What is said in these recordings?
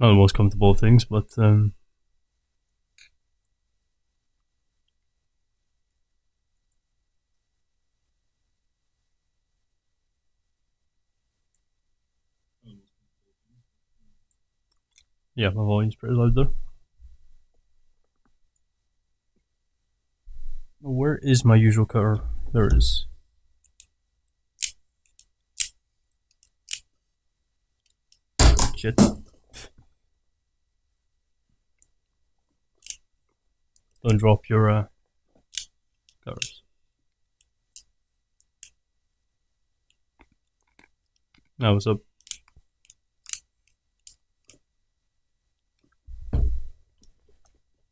not the most comfortable things, but yeah, my volume's pretty loud there. Where is my usual cutter? There it is. Shit. Don't drop your cutters. Now what's up?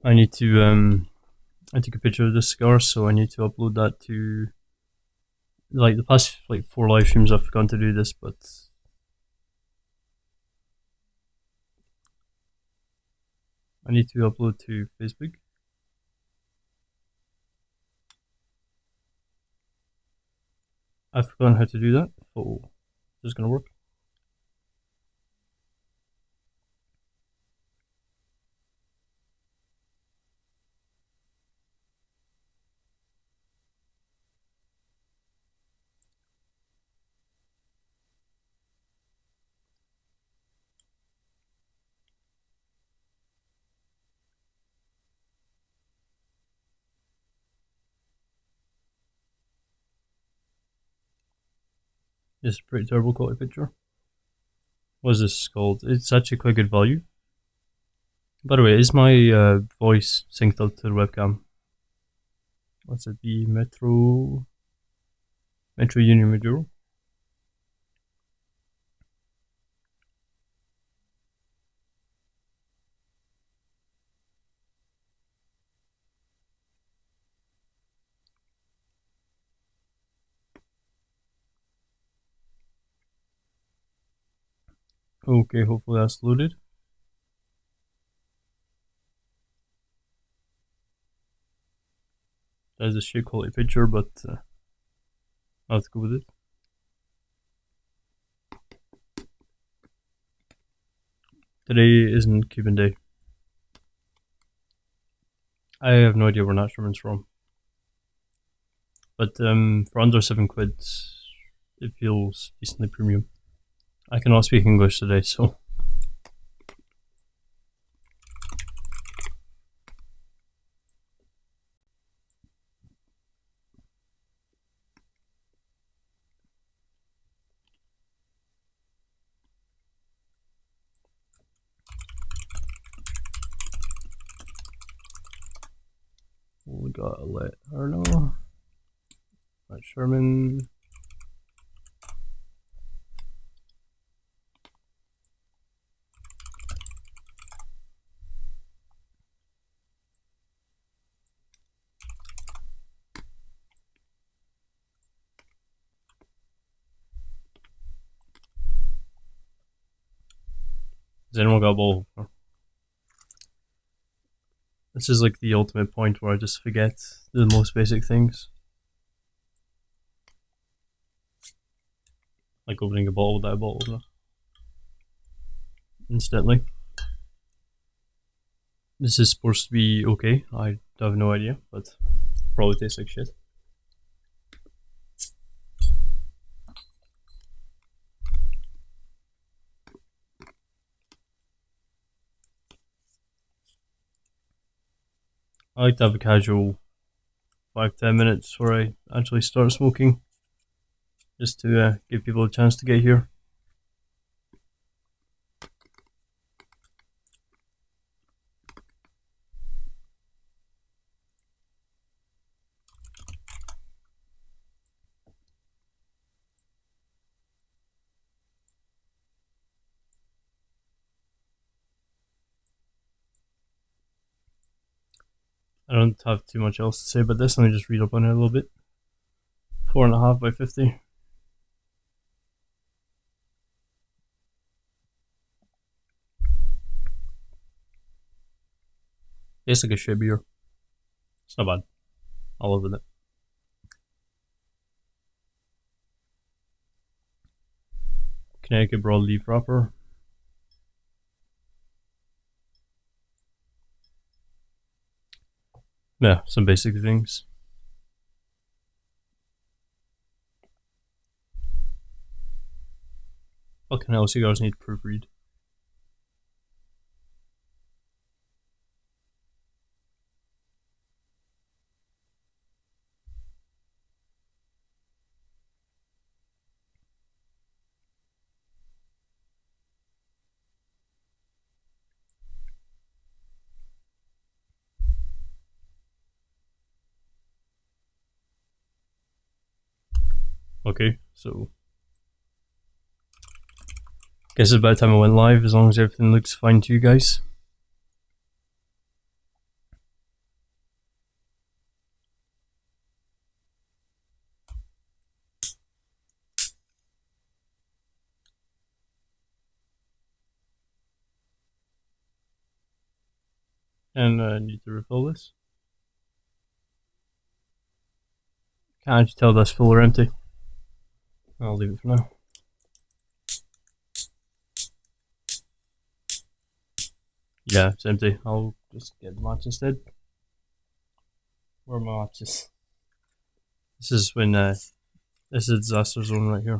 I need to I took a picture of this cigar, so I need to upload that to, like, the past like 4 live streams I've forgotten to do this, but I need to upload to Facebook. I've forgotten how to do that, so it's gonna work. This is a pretty terrible quality picture. What is this called? It's actually quite good value. By the way, is my voice synced up to the webcam? What's it be? Metro Union Maduro? Okay, hopefully that's loaded. That is a shit quality picture, but I'll have to go with it. Today isn't Cuban Day. I have no idea where that Sherman's from. But for under £7, it feels decently premium. I cannot speak English today, so we gotta let her know. That's Sherman. Has anyone got a ball? This is like the ultimate point where I just forget the most basic things. Like opening a bottle without a bottle opener. Instantly. This is supposed to be okay. I have no idea, but probably tastes like shit. I like to have a casual 5-10 minutes where I actually start smoking, just to give people a chance to get here. I don't have too much else to say about this. Let me just read up on it a little bit. 4.5 by 50. Tastes like a shit beer. It's not bad. I'll live with it. Connecticut broadleaf wrapper. Yeah, some basic things. Fucking hell, cigars need proofread. Okay, so guess it's about time I went live, as long as everything looks fine to you guys. And I need to refill this. Can't you tell that's full or empty? I'll leave it for now. Yeah, it's empty. I'll just get the match instead. Where are my matches? This is when this is a disaster zone right here.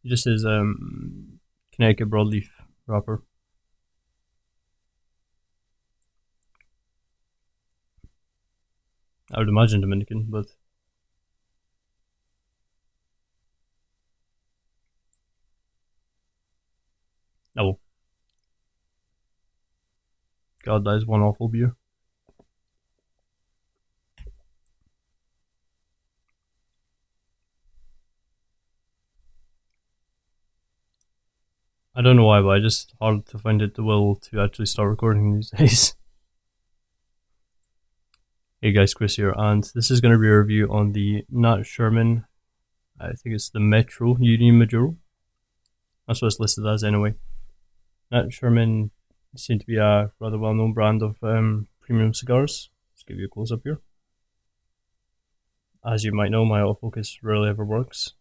It just says Connecticut broadleaf wrapper. I would imagine Dominican, but oh god, that is one awful beer. I don't know why, but I just hard to find it the will to actually start recording these days. Hey guys, Chris here, and this is going to be a review on the Nat Sherman. I think it's the Metro Union Maduro. That's what it's listed as anyway. Nat Sherman seems to be a rather well-known brand of premium cigars. Let's give you a close-up here. As you might know, my autofocus rarely ever works.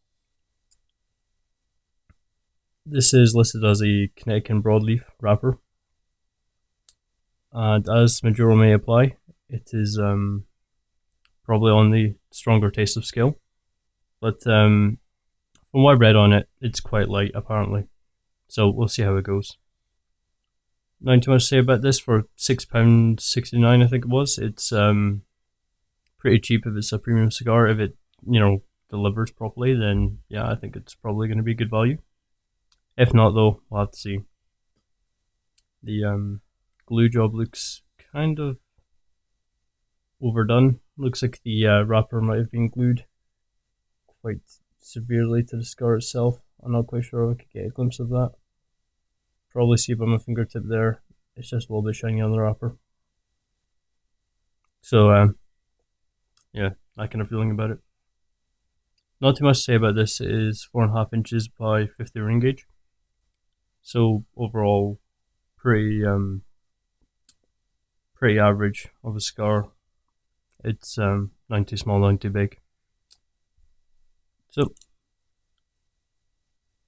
This is listed as a Connecticut broadleaf wrapper, and as Maduro may apply, it is probably on the stronger taste of scale. But from what I read on it, it's quite light apparently. So we'll see how it goes. Not too much to say about this. For £6.69, I think it was. It's pretty cheap if it's a premium cigar. If it delivers properly, then yeah, I think it's probably going to be good value. If not, though, we'll have to see. The glue job looks kind of overdone. Looks like the wrapper might have been glued quite severely to the cigar itself. I'm not quite sure if I could get a glimpse of that. Probably see by my fingertip there. It's just a little bit shiny on the wrapper. So yeah, that kind of feeling about it. Not too much to say about this. It is 4.5 inches by 50 ring gauge. So overall, pretty average of a cigar. It's not too small, not too big. So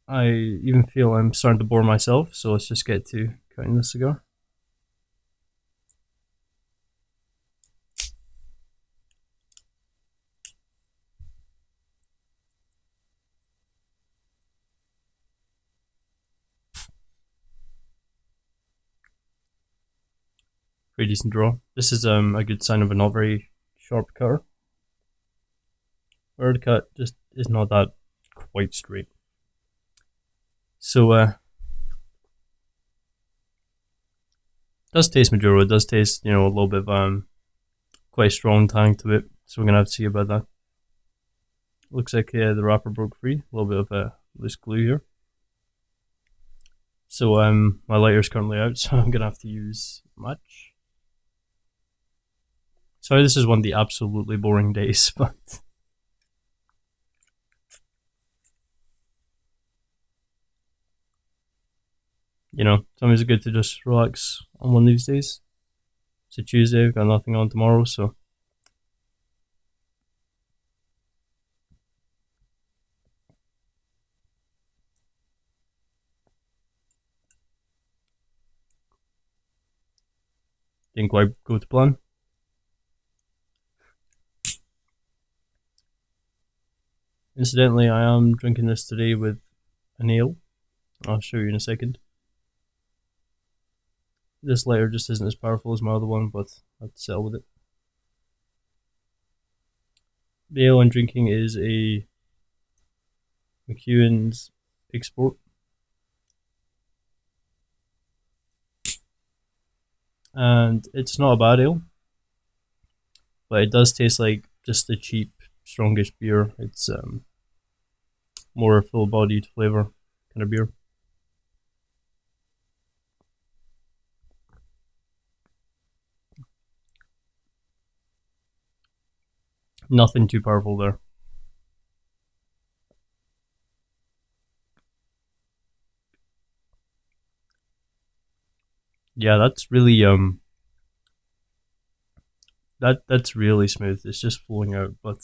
I even feel I'm starting to bore myself. So let's just get to cutting the cigar. Pretty decent draw. This is a good sign of a not very sharp cutter. Where the cut just is not that quite straight. So does taste Maduro. It does taste, a little bit of quite strong tang to it. So we're gonna have to see about that. Looks like the wrapper broke free. A little bit of a loose glue here. So my lighter's currently out, so I'm gonna have to use a match. Sorry, this is one of the absolutely boring days, but Sometimes it's good to just relax on one of these days. It's a Tuesday, I've got nothing on tomorrow, so didn't quite go to plan. Incidentally, I am drinking this today with an ale. I'll show you in a second. This lighter just isn't as powerful as my other one, but I have to settle with it. The ale I'm drinking is a McEwen's Export. And it's not a bad ale, but it does taste like just a cheap, strongish beer. It's more full-bodied flavor kind of beer. Nothing too powerful there. Yeah, that's really that's really smooth. It's just flowing out, but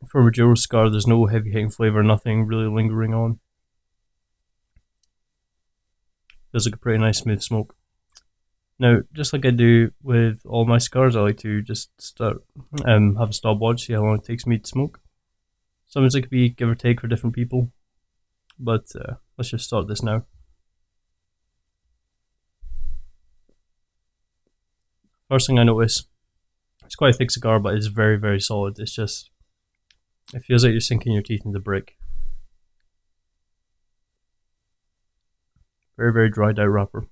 for Maduro Cigar, there's no heavy hitting flavor, nothing really lingering on. Feels like a pretty nice smooth smoke. Now, just like I do with all my cigars, I like to just start have a stopwatch, see how long it takes me to smoke. Sometimes it could be give or take for different people, but let's just start this now. First thing I notice, it's quite a thick cigar, but it's very, very solid. It's just, it feels like you're sinking your teeth into brick. Very, very dried out wrapper.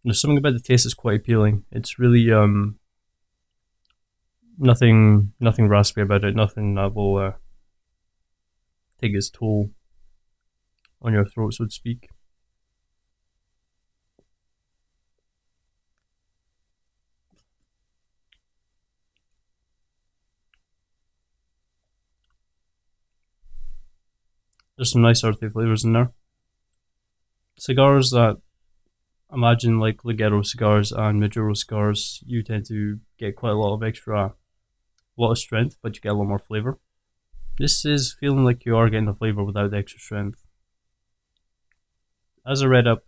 There's something about the taste that's quite appealing. It's really nothing raspy about it. Nothing that will take its toll on your throat, so to speak. There's some nice earthy flavors in there. Cigars that imagine like Ligero cigars and Maduro cigars, you tend to get quite a lot of strength, but you get a lot more flavor. This is feeling like you are getting the flavor without the extra strength. As I read up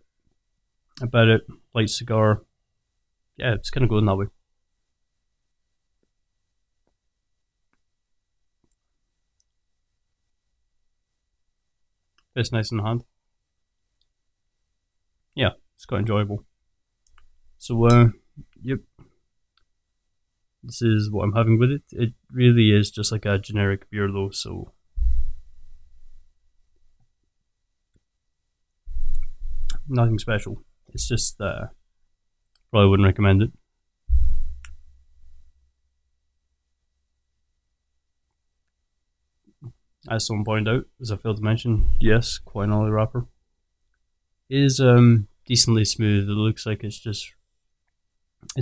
about it, light cigar, yeah, it's kind of going that way. It's nice in the hand. Yeah, it's quite enjoyable. So, yep, this is what I'm having with it. It really is just like a generic beer though, so nothing special. It's just probably wouldn't recommend it. As someone pointed out, as I failed to mention, yes, quite an oily wrapper. It is decently smooth. It looks like it's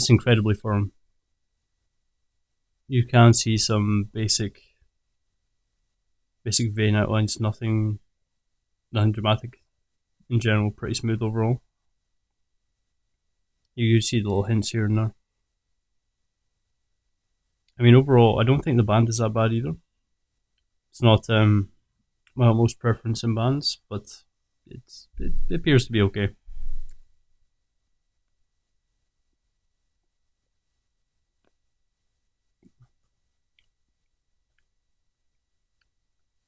incredibly firm. You can see some basic vein outlines, nothing dramatic. In general, pretty smooth overall. You see the little hints here and there. I mean, overall, I don't think the band is that bad either. It's not my utmost preference in bands, but it appears to be okay.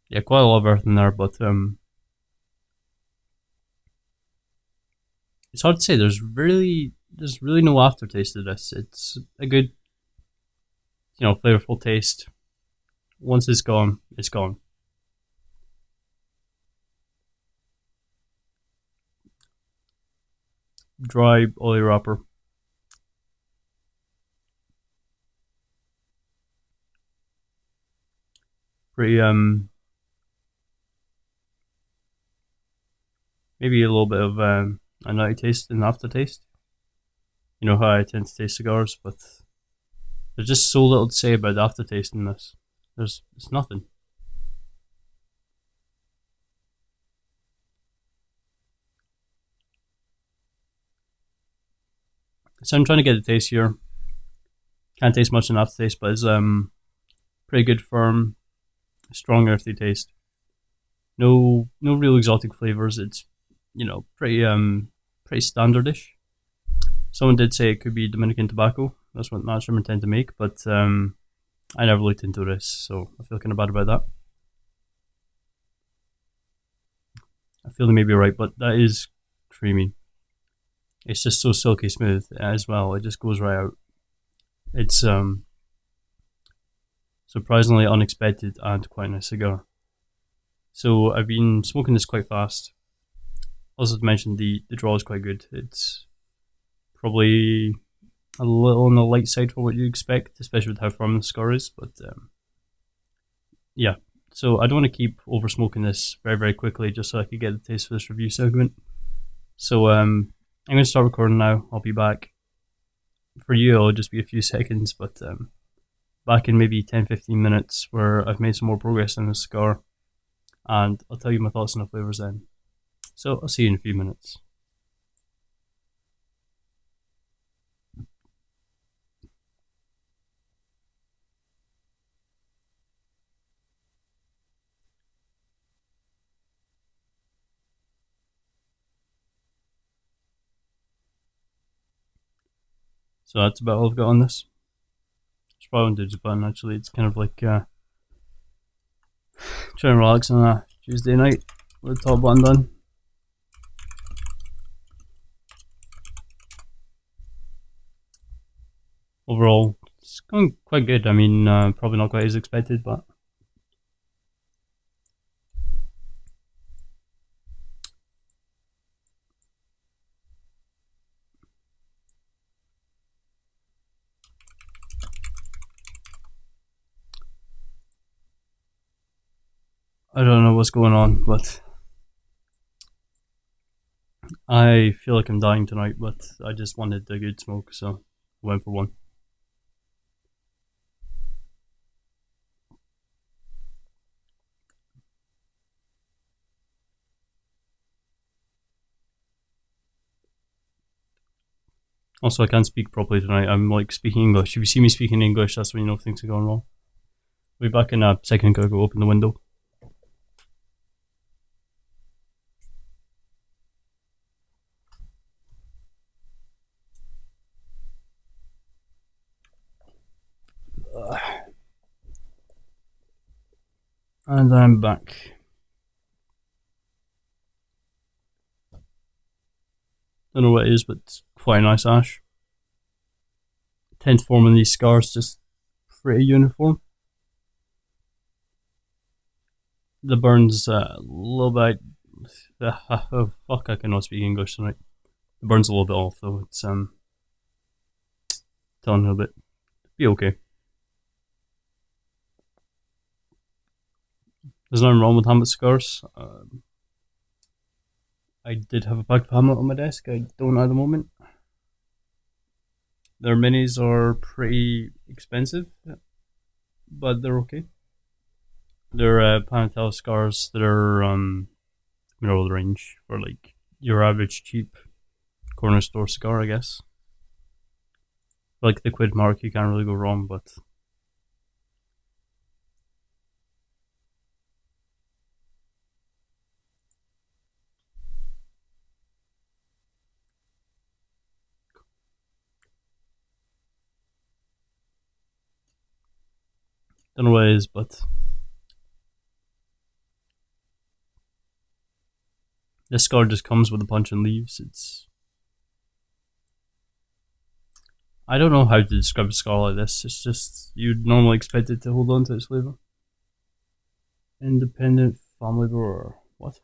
Yeah, quite a lot of earth in there, but it's hard to say. There's really no aftertaste to this. It's a good, flavorful taste. Once it's gone, it's gone. Dry oily wrapper. Pretty maybe a little bit of a nutty taste and aftertaste. You know how I tend to taste cigars, but There's just so little to say about the aftertaste in this. It's nothing. So I'm trying to get the taste here. Can't taste much in aftertaste, but it's pretty good, firm, strong earthy taste. No real exotic flavors. It's pretty standardish. Someone did say it could be Dominican tobacco. That's what Sherman tend to make, but I never looked into this, so I feel kind of bad about that. I feel they may be right, but that is creamy. It's just so silky smooth as well. It just goes right out. It's surprisingly unexpected and quite a nice cigar. So I've been smoking this quite fast. Also to mention, the draw is quite good. It's probably a little on the light side for what you expect, especially with how firm the cigar is, but yeah. So I don't want to keep over smoking this very, very quickly just so I could get the taste for this review segment. So I'm going to start recording now. I'll be back. For you, it'll just be a few seconds, but back in maybe 10-15 minutes where I've made some more progress in this cigar, and I'll tell you my thoughts on the flavours then. So I'll see you in a few minutes. So that's about all I've got on this. It's probably on digital button actually. It's kind of like trying to relax on a Tuesday night with the top button done. Overall, it's going quite good. I mean, probably not quite as expected, but I don't know what's going on, but I feel like I'm dying tonight, but I just wanted a good smoke, so I went for one. Also, I can't speak properly tonight. I'm like speaking English. If you see me speaking English, that's when you know things are going wrong. We'll be back in a second. Gotta go open the window. And I'm back. Don't know what it is, but it's quite a nice ash. Tint form in these cigars just pretty uniform. The burn's a little bit. Oh fuck! I cannot speak English tonight. The burn's a little bit off though. It's telling you a bit. Be okay. There's nothing wrong with Hamlet cigars. I did have a pack of Hamlet on my desk. I don't at the moment. Their minis are pretty expensive, but they're okay. They're Panatella cigars that are middle of the range for like your average cheap corner store cigar, I guess. For like the quid mark, you can't really go wrong, but don't know what it is, but this cigar just comes with a punch and leaves. I don't know how to describe a cigar like this. It's just, you'd normally expect it to hold on to its flavor. Independent family brewer. What?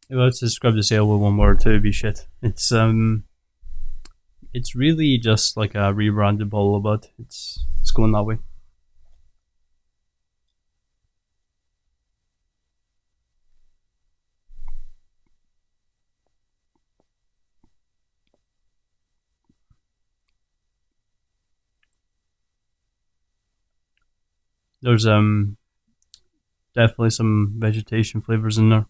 If I was to describe this ale with one word, it would be shit. It's really just like a rebranded bottle of Bud. It's going that way. There's definitely some vegetation flavors in there.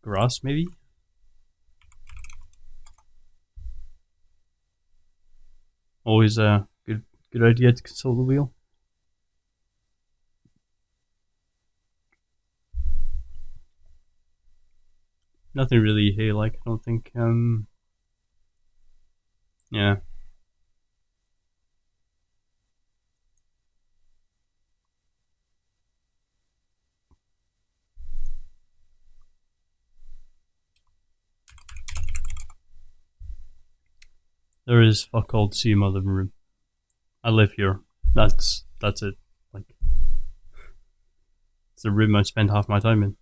Grass, maybe? Always a good idea to consult the wheel. Nothing really hay-like, I don't think. Yeah. There is fuck all to see in my living room. I live here. That's it. Like, it's the room I spend half my time in.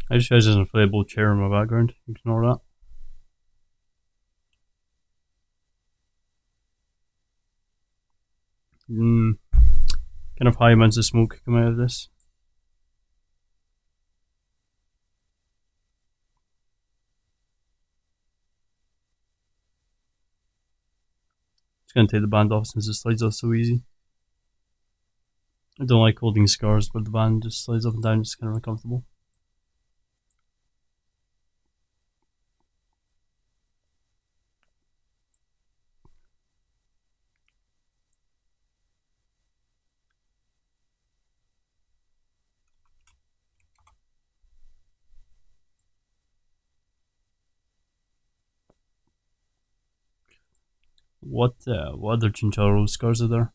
I just realized there's an inflatable chair in my background. Ignore that. Kind of high amounts of smoke come out of this. Just gonna take the band off since it slides off so easy. I don't like holding cigars, but the band just slides up and down. It's kind of uncomfortable. What other Chinchorro cigars are there?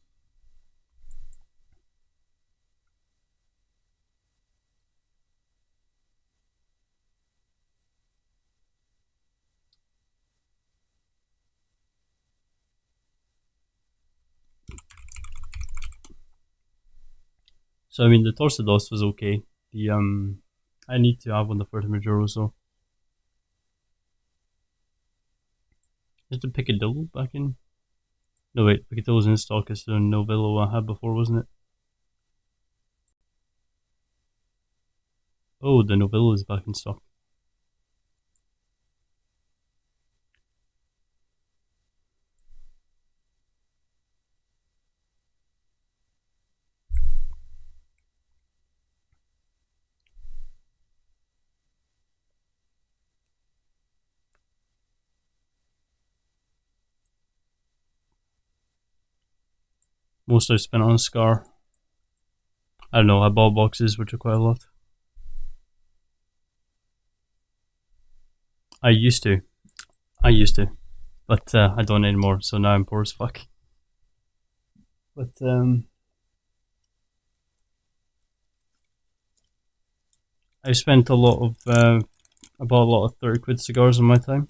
So I mean, the Torcidos was okay. The I need to have one for the Maduro, so is the Picadillo back in? No wait, Picadillo's in stock. It's the Novello I had before, wasn't it? Oh, the Novello is back in stock. Most I've spent on a Cigar. I don't know, I bought boxes, which are quite a lot. I used to. But I don't anymore, so now I'm poor as fuck. But I spent a lot of I bought a lot of 30 quid cigars in my time.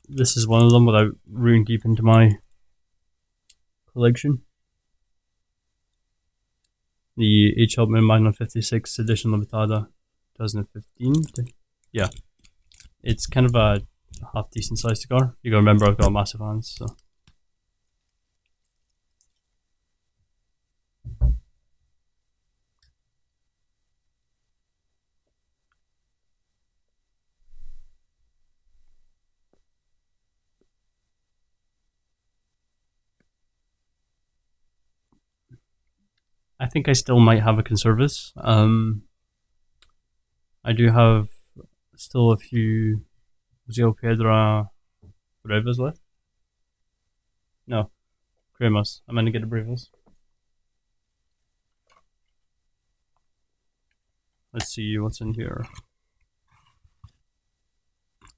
This is one of them without ruining deep into my collection. The H. Upmann Magnum 56 Edition Limitada 2015. Yeah. It's kind of a half decent sized cigar. You gotta remember I've got massive hands, so. I think I still might have a Conservus. I do have still a few Zio Piedra Brevas left. No, Cremas. I'm gonna get the Brevas. Let's see what's in here.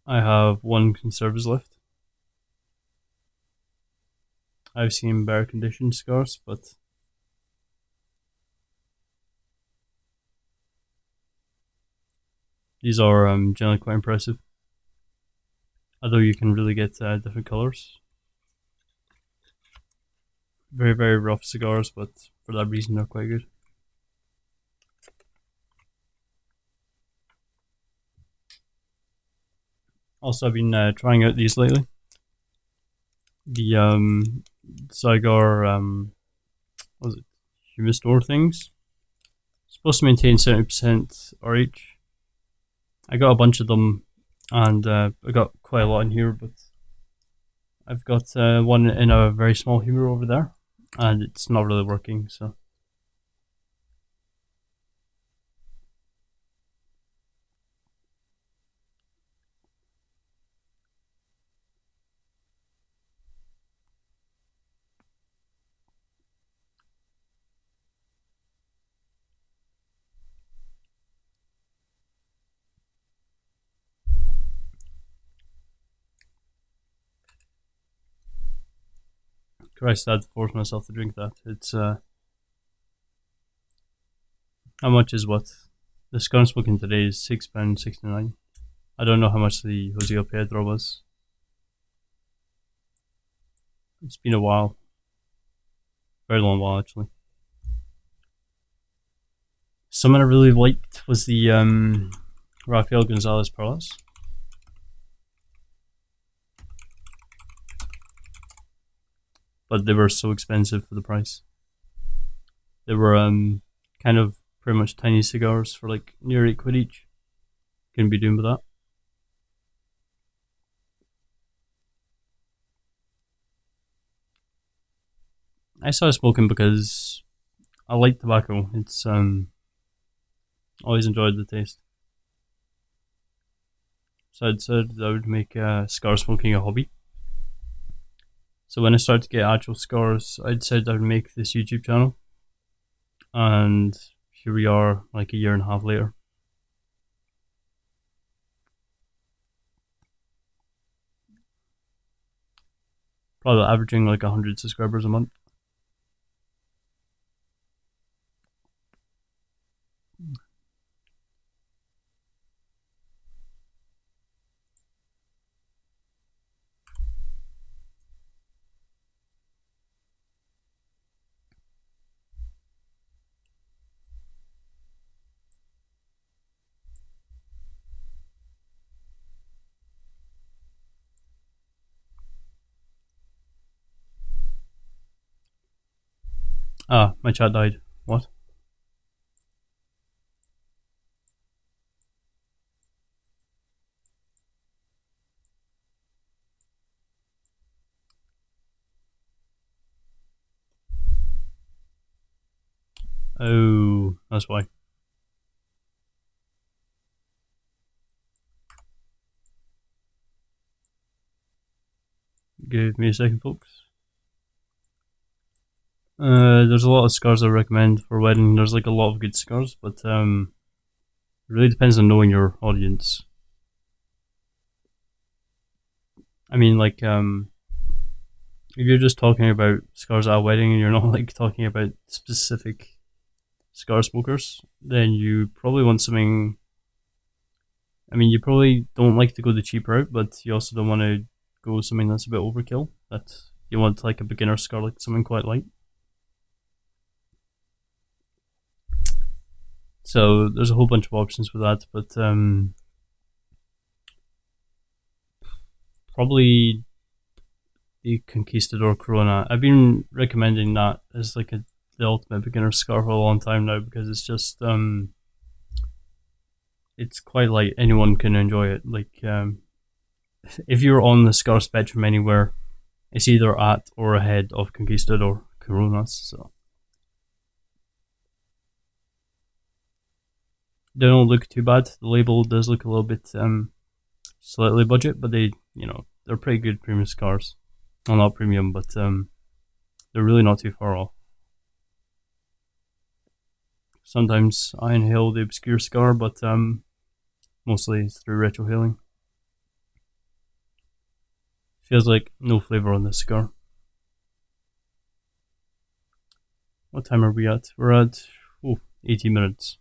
I have one Conservus left. I've seen better condition cigars, but these are generally quite impressive. Although you can really get different colors. Very, very rough cigars, but for that reason they're quite good. Also, I've been trying out these lately. The Cigar, what was it? Humidor things. Supposed to maintain 70% RH. I got a bunch of them, and I got quite a lot in here, but I've got one in a very small humidor over there, and it's not really working, so. Christ, I had to force myself to drink that. It's, how much is what? The cigar I'm smoking today is £6.69. I don't know how much the Jose Pedro was. It's been a while. Very long while, actually. Someone I really liked was the Rafael Gonzalez Perlas. But they were so expensive for the price. They were kind of pretty much tiny cigars for like near £8 each. Couldn't be doing with that. I started smoking because I like tobacco. It's always enjoyed the taste. So I decided I would make cigar smoking a hobby. So when I started to get actual cigars, I decided I would make this YouTube channel. And here we are, like a year and a half later. Probably averaging like 100 subscribers a month. Ah, my chat died. What? Oh, that's why. Give me a second, folks. There's a lot of cigars I recommend for a wedding. There's like a lot of good cigars, but it really depends on knowing your audience. I mean, like, if you're just talking about cigars at a wedding and you're not like talking about specific cigar smokers, then you probably want something. I mean, you probably don't like to go the cheap route, but you also don't want to go something that's a bit overkill. That you want like a beginner cigar, like something quite light. So there's a whole bunch of options with that, but probably the Conquistador Corona. I've been recommending that as like the ultimate beginner cigar for a long time now because it's just it's quite light. Anyone can enjoy it. Like if you're on the cigar spectrum anywhere, it's either at or ahead of Conquistador Coronas. So they don't look too bad. The label does look a little bit slightly budget, but they're pretty good premium cigars. Well, not premium, but they're really not too far off. Sometimes I inhale the obscure cigar, but mostly through retrohaling. Feels like no flavor on this cigar. What time are we at? We're at 80 minutes.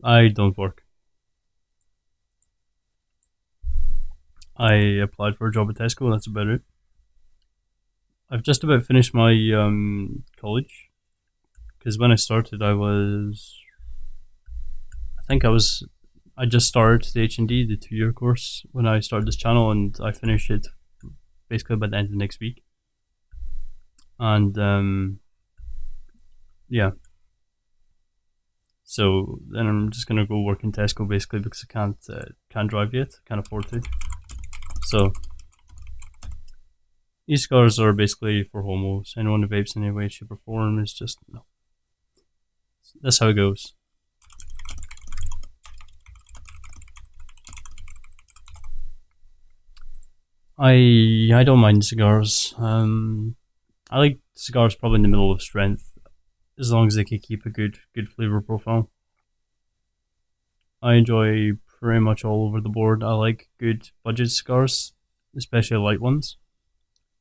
I don't work. I applied for a job at Tesco, that's about it. I've just about finished my college because when I started, I think I just started the H&D, the 2 year course when I started this channel, and I finished it basically by the end of next week. And yeah, so then I'm just gonna go work in Tesco basically because I can't drive yet, can't afford to. So e-cigars are basically for homos. Anyone who vapes in any way, shape, or form is just no. That's how it goes. I don't mind cigars. I like cigars probably in the middle of strength, as long as they can keep a good flavor profile. I enjoy pretty much all over the board. I like good budget cigars, especially light ones.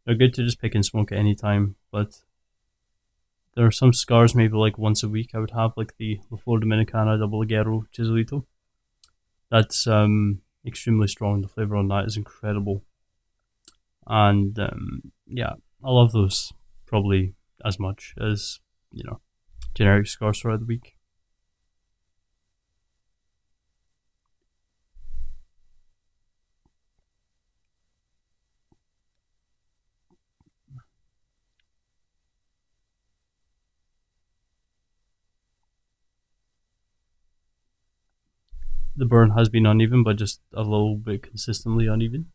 They're good to just pick and smoke at any time, but there are some cigars maybe like once a week I would have, like the La Flor Dominicana Double Aguero Chiselito. That's extremely strong. The flavor on that is incredible. And yeah, I love those probably as much as, generic cigars throughout the week. The burn has been uneven, but just a little bit consistently uneven.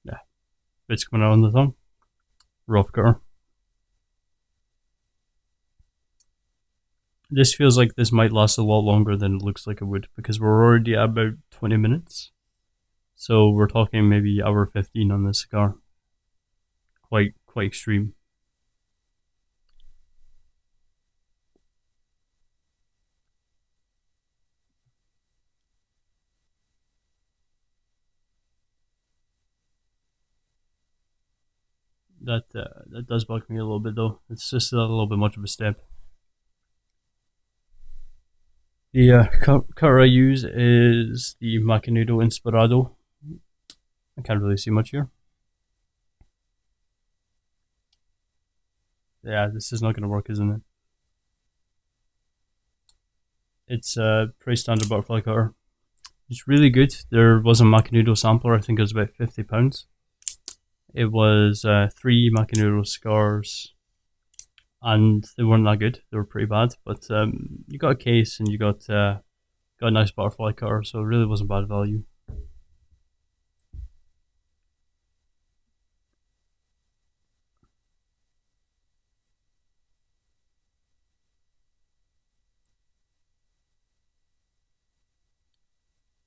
Yeah, bits coming out on the tongue. Rough cutter. This feels like this might last a lot longer than it looks like it would because we're already at about 20 minutes. So we're talking maybe hour 15 on this cigar. Quite extreme. That does bug me a little bit though. It's just a little bit much of a step. The cutter I use is the Macanudo Inspirado. I can't really see much here. Yeah, this is not going to work, isn't it? It's a pretty standard butterfly cutter. It's really good. There was a Macanudo sampler, I think it was about £50. It was 3 Macanudo cigars, and they weren't that good. They were pretty bad, but you got a case and you got a nice butterfly cutter, so it really wasn't bad value.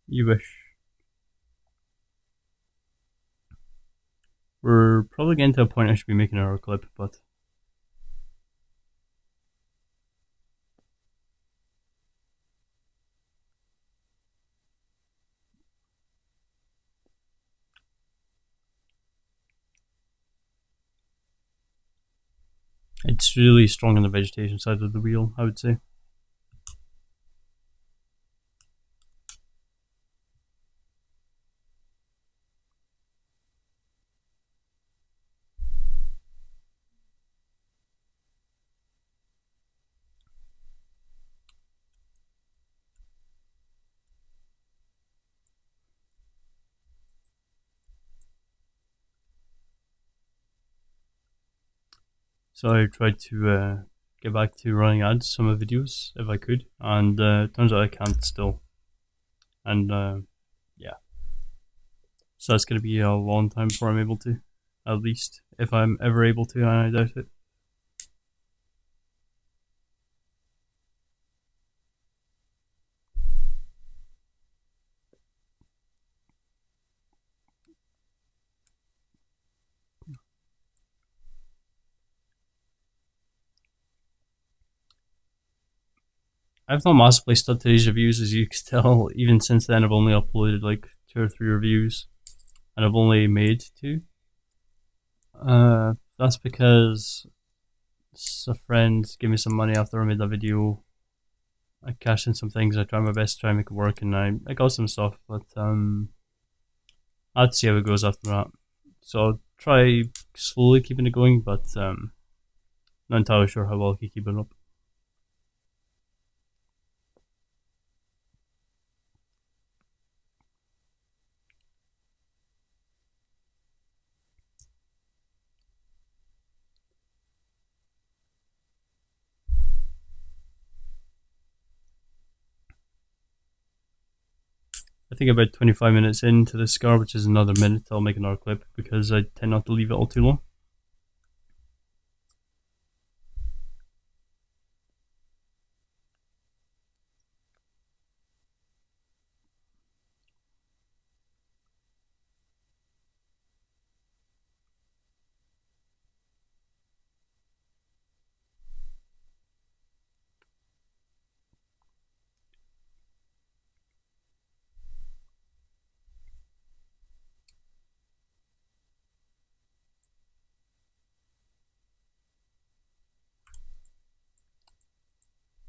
You wish. We're probably getting to a point I should be making another clip, but it's really strong on the vegetation side of the wheel, I would say. So I tried to get back to running ads some of the videos if I could, and turns out I can't still. And yeah, so that's going to be a long time before I'm able to, at least if I'm ever able to, and I doubt it. I've not massively stuck to these reviews, as you can tell. Even since then, I've only uploaded like 2 or 3 reviews, and I've only made 2. That's because a friend gave me some money after I made that video. I cashed in some things. I tried my best to try and make it work, and I got some stuff, but I'd see how it goes after that. So I'll try slowly keeping it going, but not entirely sure how well I can keep it up. I think about 25 minutes into the cigar, which is another minute, I'll make another clip because I tend not to leave it all too long.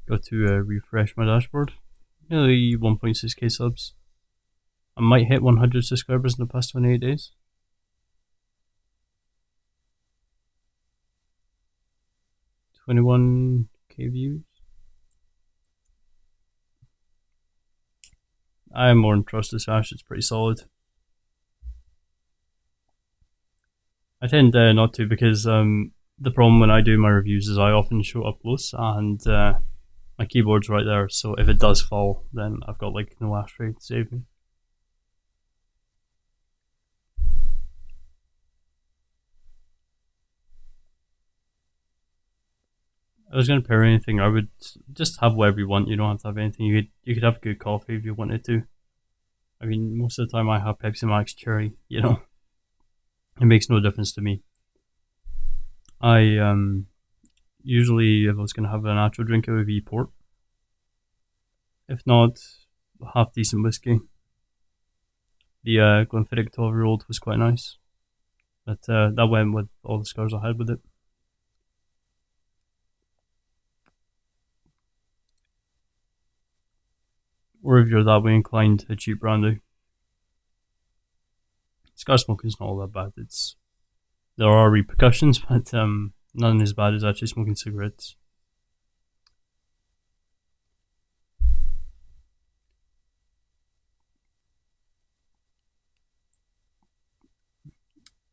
Got to refresh my dashboard. Nearly 1.6k subs. I might hit 100 subscribers in the past 28 days. $21k views. I'm more than trust this hash, it's pretty solid. I tend not to because the problem when I do my reviews is I often show up close and my keyboard's right there, so if it does fall, then I've got like no ashtray to save me. I was going to pair anything, I would just have whatever you want, you don't have to have anything. You could have good coffee if you wanted to. I mean, most of the time I have Pepsi Max Cherry, you know. It makes no difference to me. I usually, if I was going to have a natural drink, it would be port. If not, half decent whiskey. The Glenfiddich 12-year-old was quite nice. But that went with all the cigars I had with it. Or if you're that way inclined, a cheap brandy. Cigar smoking is not all that bad. There are repercussions, but none as bad as actually smoking cigarettes.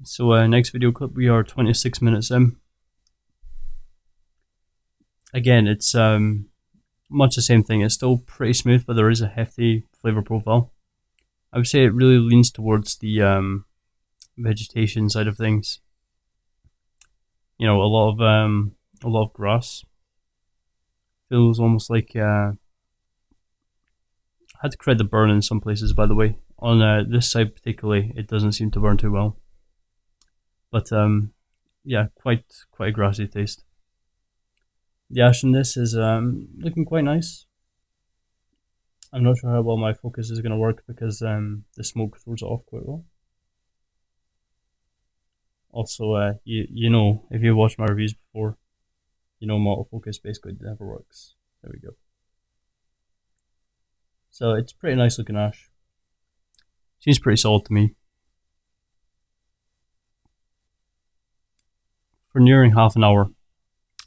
So next video clip, we are 26 minutes in. Again, it's much the same thing. It's still pretty smooth, but there is a hefty flavor profile. I would say it really leans towards the vegetation side of things. You know, a lot of grass. Feels almost like I had to credit the burn in some places, by the way. On this side particularly, it doesn't seem to burn too well. But yeah, quite a grassy taste. The ash in this is looking quite nice. I'm not sure how well my focus is going to work because the smoke throws it off quite well. Also, you know, if you watched my reviews before, you know autofocus basically never works. There we go. So it's pretty nice looking ash. Seems pretty solid to me. For nearing half an hour,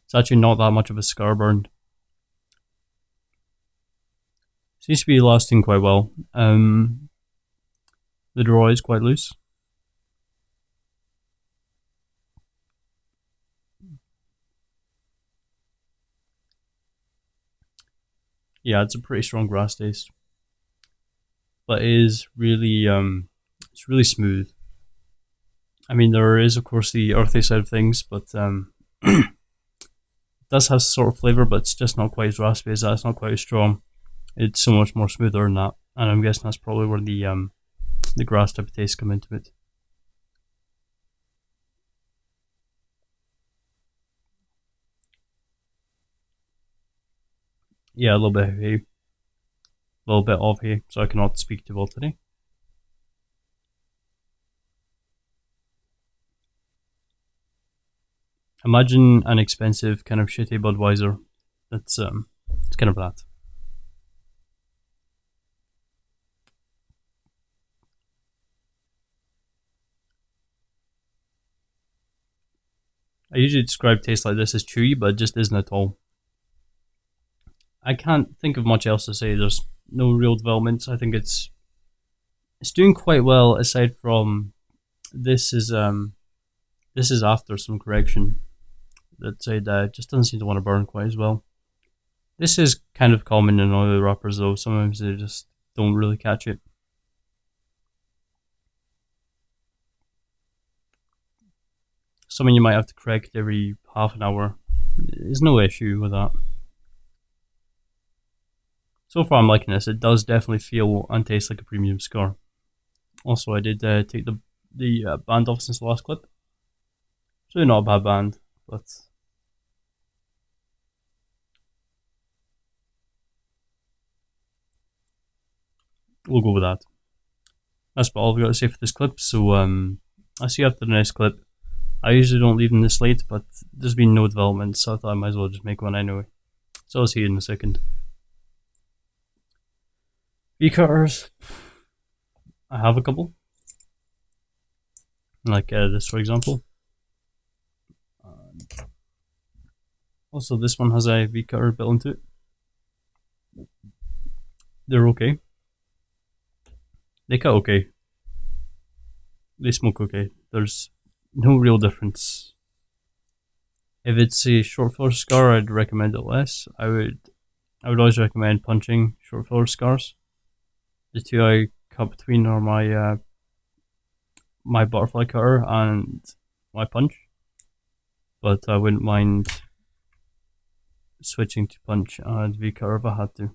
it's actually not that much of a cigar burn. Seems to be lasting quite well. The draw is quite loose. Yeah, it's a pretty strong grass taste, but it is really it's really smooth. I mean, there is of course the earthy side of things, but it does have sort of flavor, but it's just not quite as raspy as that. It's not quite as strong. It's so much more smoother than that, and I'm guessing that's probably where the grass type of taste come into it. Yeah, a little bit of hay. So I cannot speak too well today. Imagine an expensive kind of shitty Budweiser. It's kind of that. I usually describe taste like this as chewy, but it just isn't at all. I can't think of much else to say. There's no real developments. I think it's doing quite well. Aside from this is after some correction that said it just doesn't seem to want to burn quite as well. This is kind of common in oily wrappers though. Sometimes they just don't really catch it. Something you might have to correct every half an hour. There's no issue with that. So far, I'm liking this. It does definitely feel and taste like a premium cigar. Also, I did take the band off since the last clip. It's really not a bad band, but we'll go with that. That's about all I've got to say for this clip. So I'll see you after the next clip. I usually don't leave them this late, but there's been no development, so I thought I might as well just make one anyway. So I'll see you in a second. V-cutters. I have a couple. Like this, for example. Also, this one has a V-cutter built into it. They're okay. They cut okay. They smoke okay. There's no real difference. If it's a short filler cigar, I'd recommend it less. I would always recommend punching short filler cigars. The two I cut between are my butterfly cutter and my punch. But I wouldn't mind switching to punch and V cutter if I had to.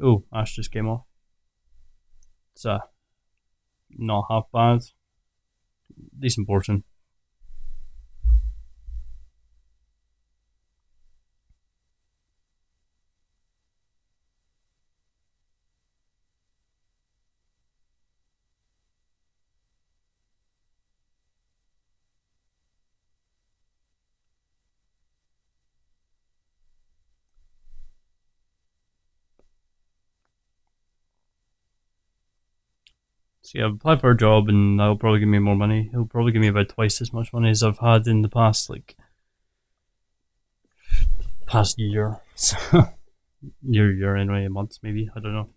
Oh, ash just came off. It's not half bad. Decent portion. So yeah, I've applied for a job and that'll probably give me more money. It'll probably give me about twice as much money as I've had in the past, like, past year. year anyway, a month maybe, I don't know.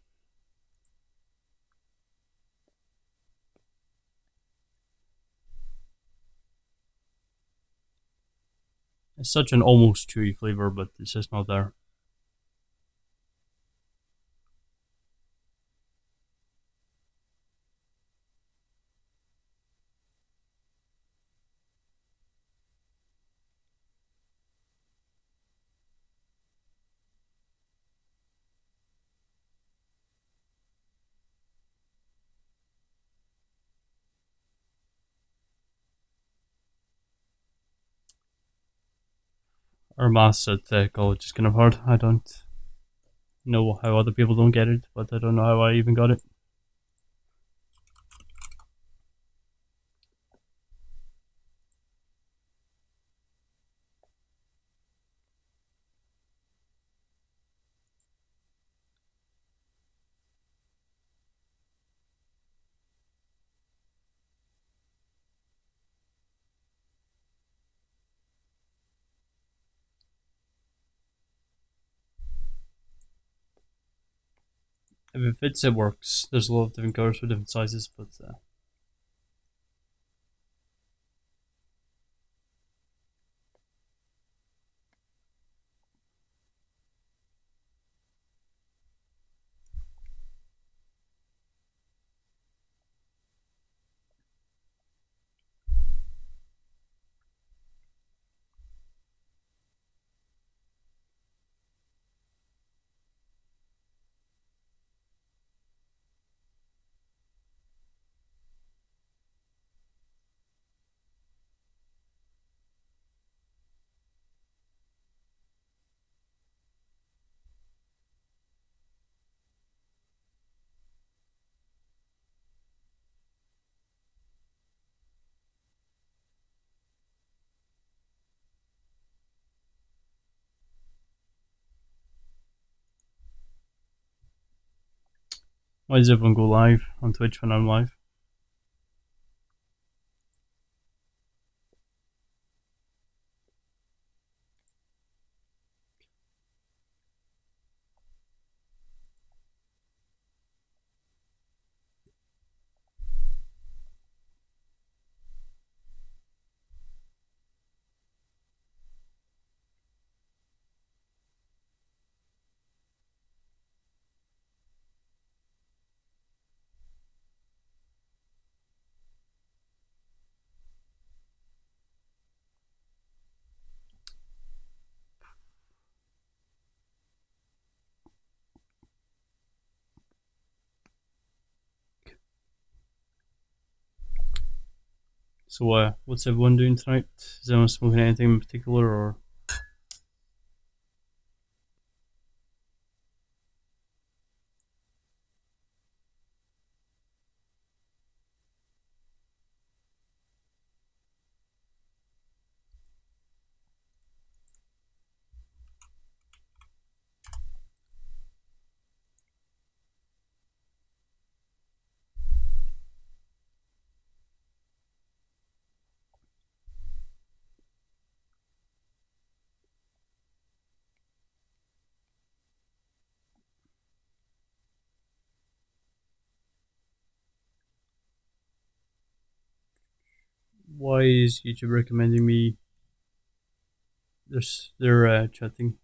It's such an almost chewy flavour, but it's just not there. Our maths at college is kind of hard. I don't know how other people don't get it, but I don't know how I even got it. If it fits, it works. There's a lot of different colours for different sizes, but Why does everyone go live on Twitch when I'm live? So, what's everyone doing tonight? Is anyone smoking anything in particular, or why is YouTube recommending me? They're chatting.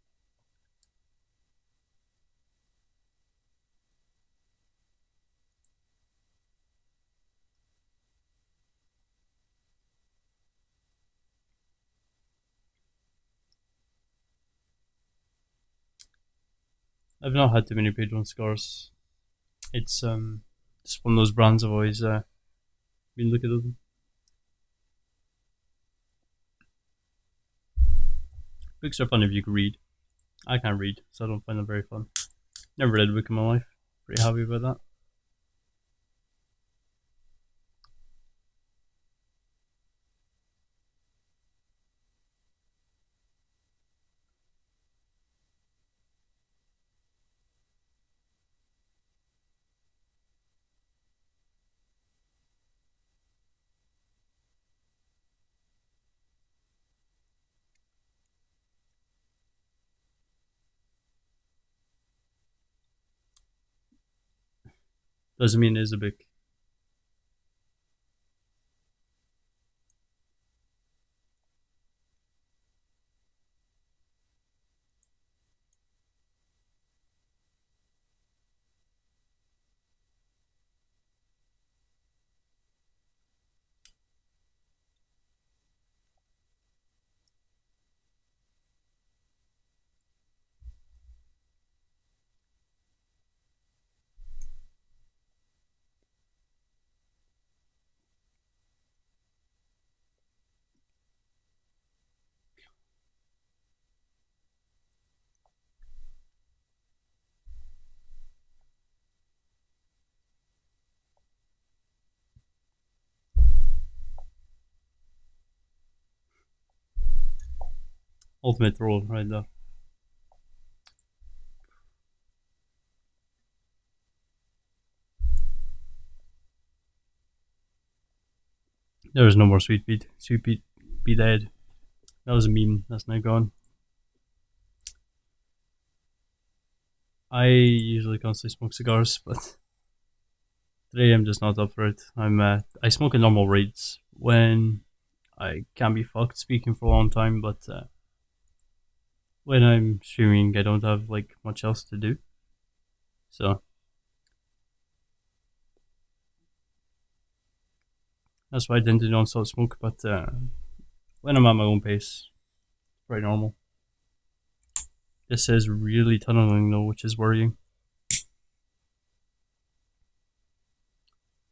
I've not had too many Patreon cigars. It's just one of those brands I've always been looking at them. Books are fun if you can read. I can't read, so I don't find them very fun. Never read a book in my life. Pretty happy about that. Doesn't mean it is a book. Ultimate troll right there. There is no more Sweet Pete. Sweet Pete be dead. That was a meme. That's now gone. I usually constantly smoke cigars, but today I'm just not up for it. I smoke at normal rates when I can't be fucked speaking for a long time, but when I'm streaming, I don't have like much else to do. So that's why I tend to non-stop smoke. But when I'm at my own pace, it's pretty normal. This is really tunneling though, which is worrying.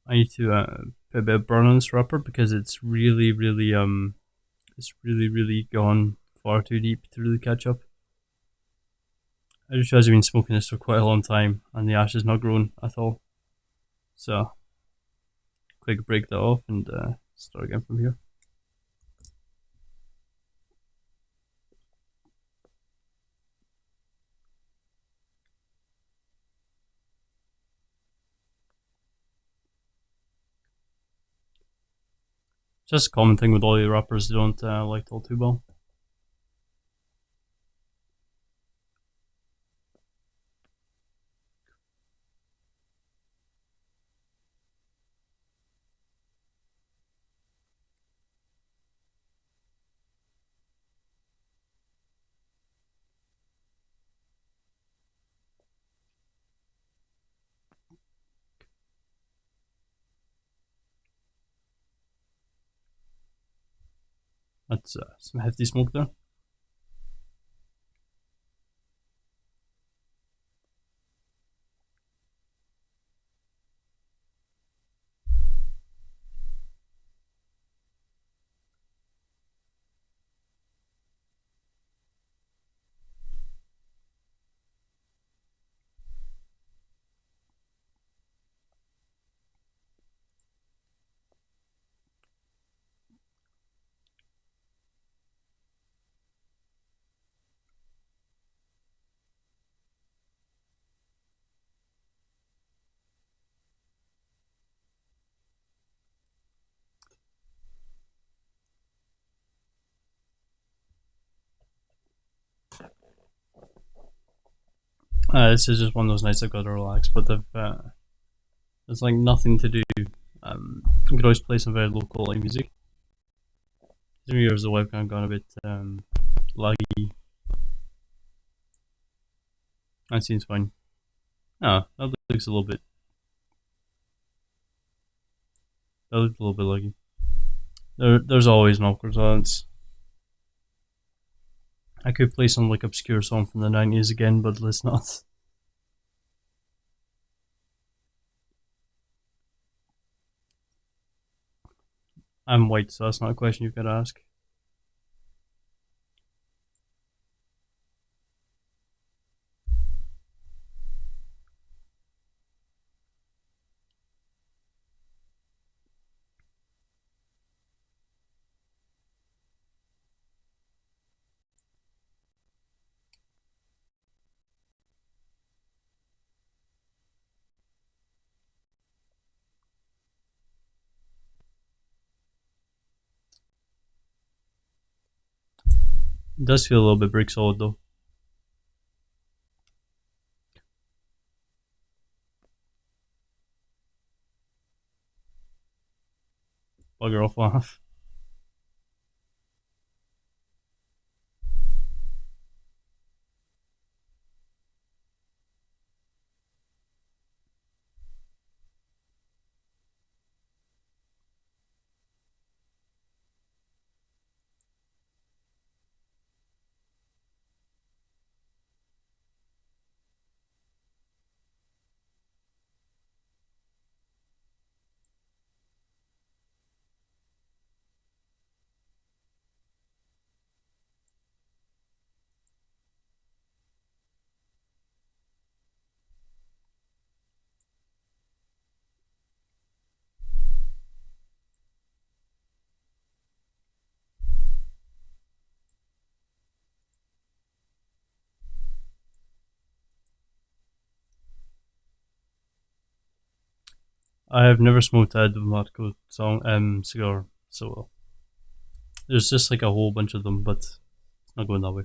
I need to put a bit of burn on this wrapper because it's really, it's really gone far too deep to really catch up. I just realized I've been smoking this for quite a long time and the ash is not grown at all. So, quick break that off and start again from here. just a common thing with all the rappers. They don't like to all too well. That's some hefty smoke there. This is just one of those nights I've got to relax, but there's like nothing to do. I could always play some very low quality music. Some years the webcam gone a bit laggy. That seems fine. Ah, that looks a little bit. That looked a little bit laggy. There's always an awkward silence. I could play some like obscure song from the 90s again, but let's not. I'm white, so that's not a question you could ask. It does feel a little bit brick solid though. Bugger off, laugh. I have never smoked a Maduro cigar, so there's just like a whole bunch of them, but it's not going that way.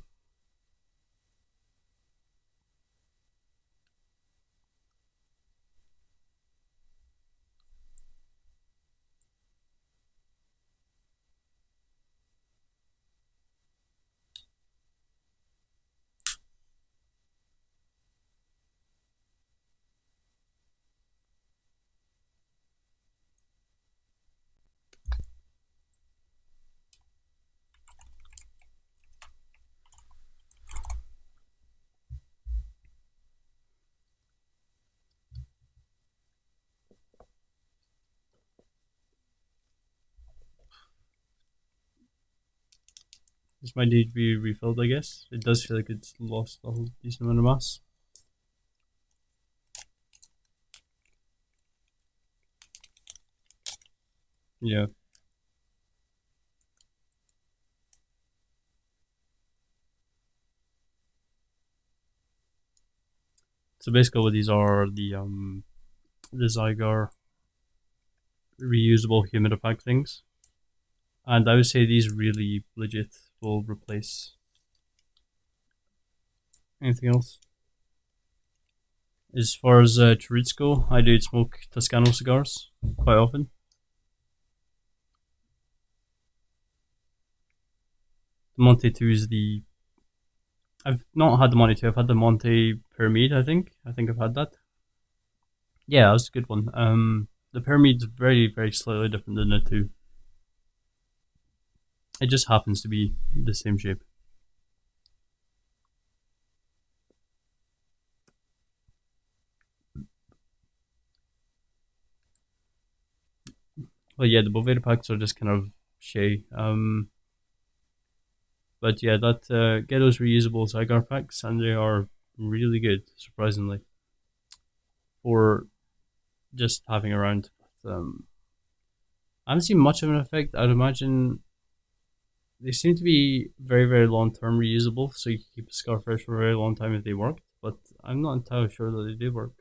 This might need to be refilled, I guess. It does feel like it's lost a whole decent amount of mass. Yeah. So basically, what these are the Cigar reusable humidipack things. And I would say these really legit will replace anything else. As far as treats go, I do smoke Toscano cigars quite often. The Monte 2 is the. I've not had the Monte 2, I've had the Monte Pyramid, I think. I think I've had that. Yeah, that's a good one. The Pyramid's very, very slightly different than the 2. It just happens to be the same shape. But yeah, the Boveda packs are just kind of shay. But yeah, that get those reusable cigar packs, and they are really good, surprisingly, for just having around. But, I haven't seen much of an effect. I'd imagine they seem to be very, very long term reusable, so you can keep a cigar fresh for a very long time if they work. But I'm not entirely sure that they do work.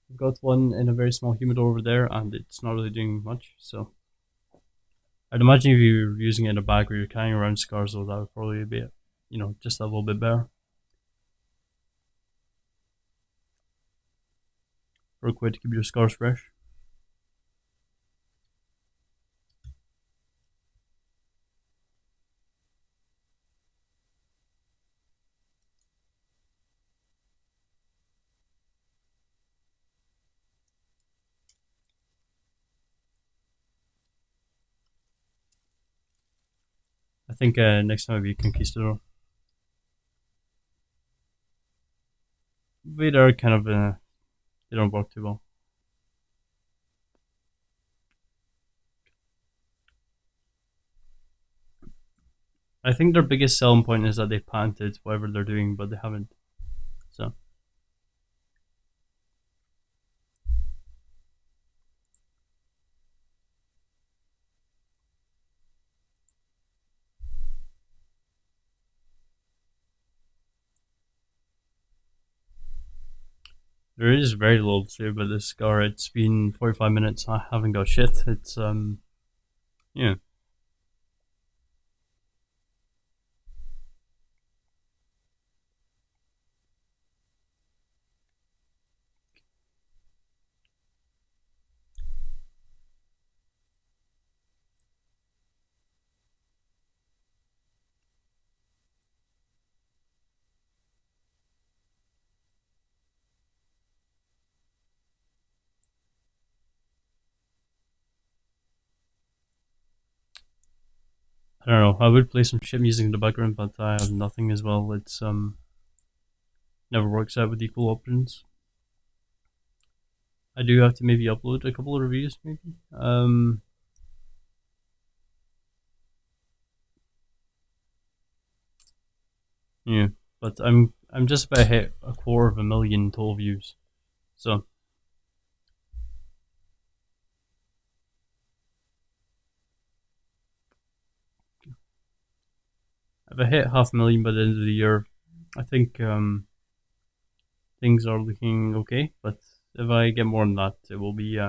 I've got one in a very small humidor over there, and it's not really doing much. So I'd imagine if you're using it in a bag where you're carrying around cigars, though, that would probably be, just a little bit better. For a way to keep your cigars fresh. I think next time it'll be Conquistador. They are kind of they don't work too well. I think their biggest selling point is that they patented whatever they're doing, but they haven't. So there is very little to say about this cigar. It's been 45 minutes. I haven't got shit. It's yeah. I don't know. I would play some shit music in the background, but I have nothing as well. It's never works out with equal options. I do have to maybe upload a couple of reviews, maybe. Yeah, but I'm just about to hit a quarter of a million total views. So if I hit half a million by the end of the year, I think things are looking okay. But if I get more than that, it will be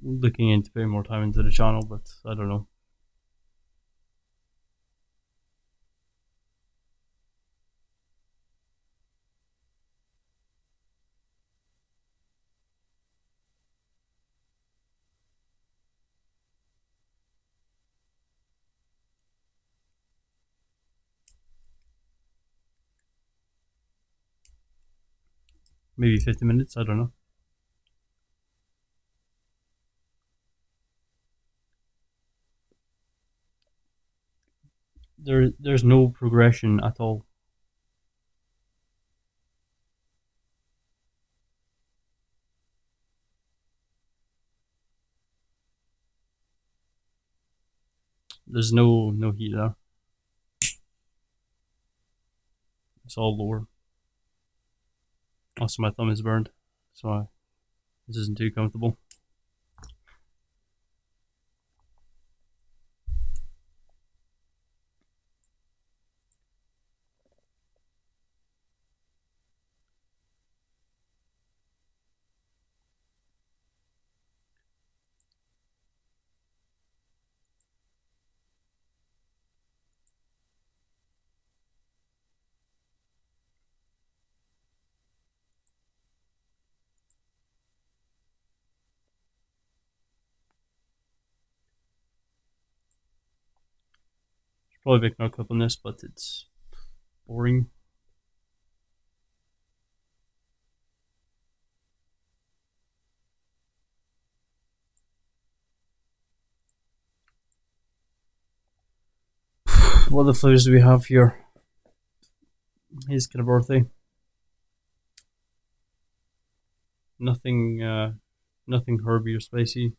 looking into putting more time into the channel. But I don't know. Maybe 50 minutes. I don't know. There's no progression at all. There's no heat there. It's all lower. Also, my thumb is burned, so this isn't too comfortable. Probably make another clip on this, but it's boring. What other flavors do we have here? His kind of birthday. Nothing, nothing herby or spicy.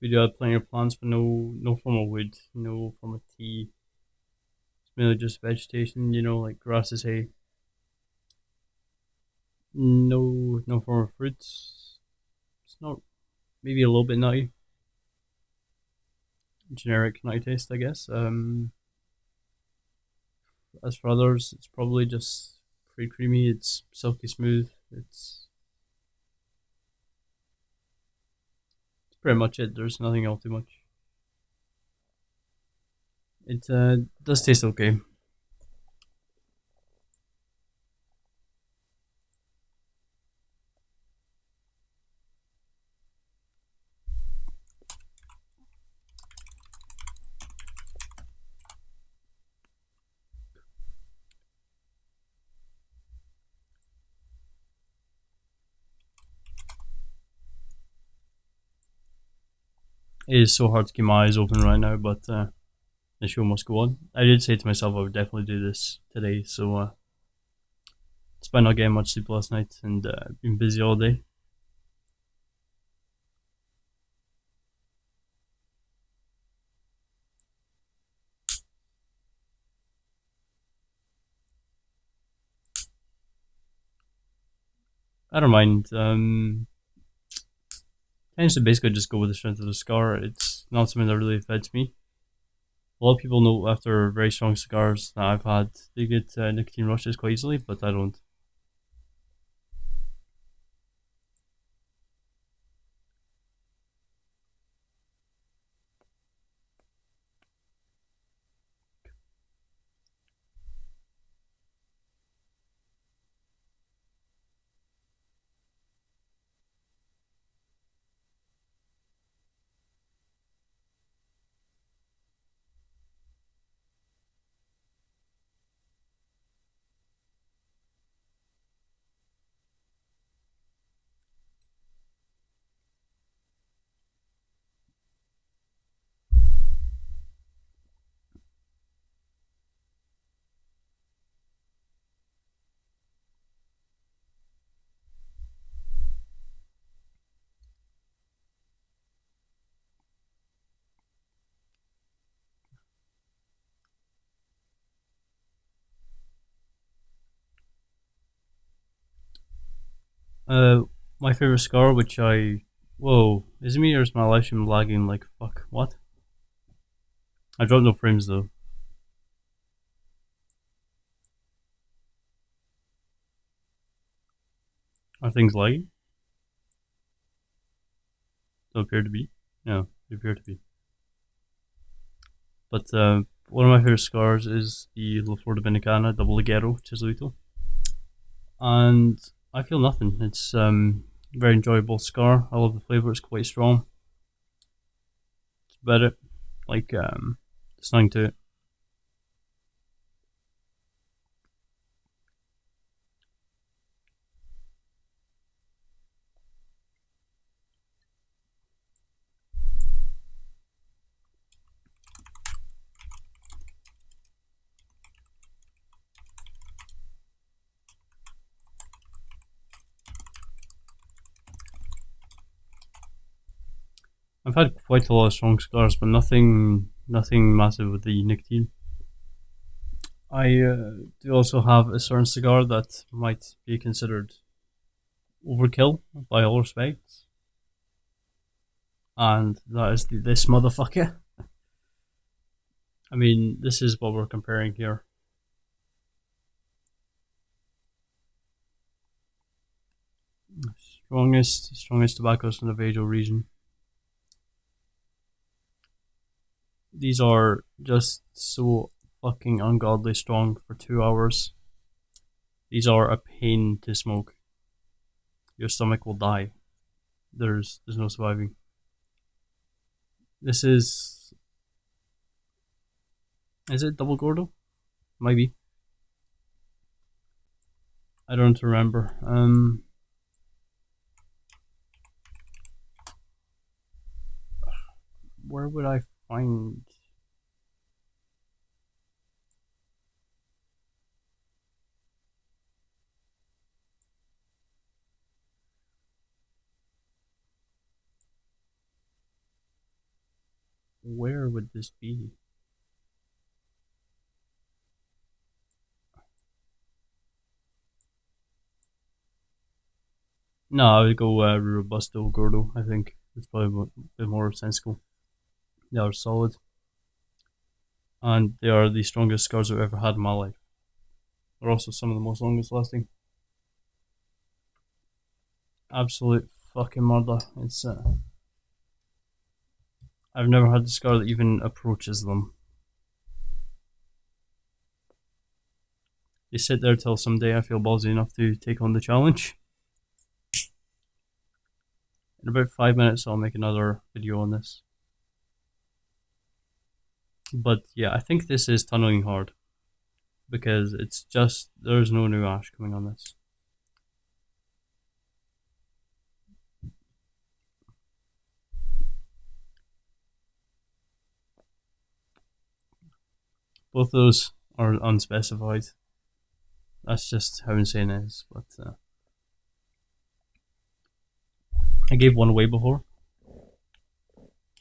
We do have plenty of plants, but no form of wood, no form of tea. It's mainly just vegetation, like grasses, hay. No form of fruits. It's not, maybe a little bit nutty. Generic nutty taste, I guess. As for others, it's probably just pretty creamy. It's silky smooth. It's pretty much it. There's nothing else too much. It does taste okay. It is so hard to keep my eyes open right now, but the show must go on. I did say to myself I would definitely do this today, so despite not getting much sleep last night and being busy all day. I don't mind. Tends to basically just go with the strength of the cigar. It's not something that really affects me. A lot of people know after very strong cigars that I've had, they get nicotine rushes quite easily, but I don't. Uh, my favorite cigar, which I whoa, is it me or is my live stream lagging like fuck? What? I dropped no frames though. Are things lagging? Don't appear to be. No, they appear to be. But one of my favorite cigars is the La Flor Dominicana Double Ligero Chiselito, and I feel nothing. It's very enjoyable cigar. I love the flavor. It's quite strong. It's about it. Like there's nothing to it. I've had quite a lot of strong cigars, but nothing massive with the nicotine. I do also have a certain cigar that might be considered overkill by all respects, and that is this motherfucker. I mean, this is what we're comparing here. Strongest tobaccos in the Vejo region. These are just so fucking ungodly strong for 2 hours. These are a pain to smoke. Your stomach will die. There's no surviving. This is Is it double Gordo? Maybe. I don't remember. Where would I find? Where would this be? No, I would go Robusto Gordo. I think it's probably a bit more sensible. They are solid, and they are the strongest cigars I've ever had in my life. They're also some of the most longest lasting. Absolute fucking murder. It's I've never had a cigar that even approaches them. They sit there till someday I feel ballsy enough to take on the challenge. In about 5 minutes, I'll make another video on this. But yeah, I think this is tunneling hard because it's just there's no new ash coming on this. Both those are unspecified. That's just how insane it is. But I gave one away before,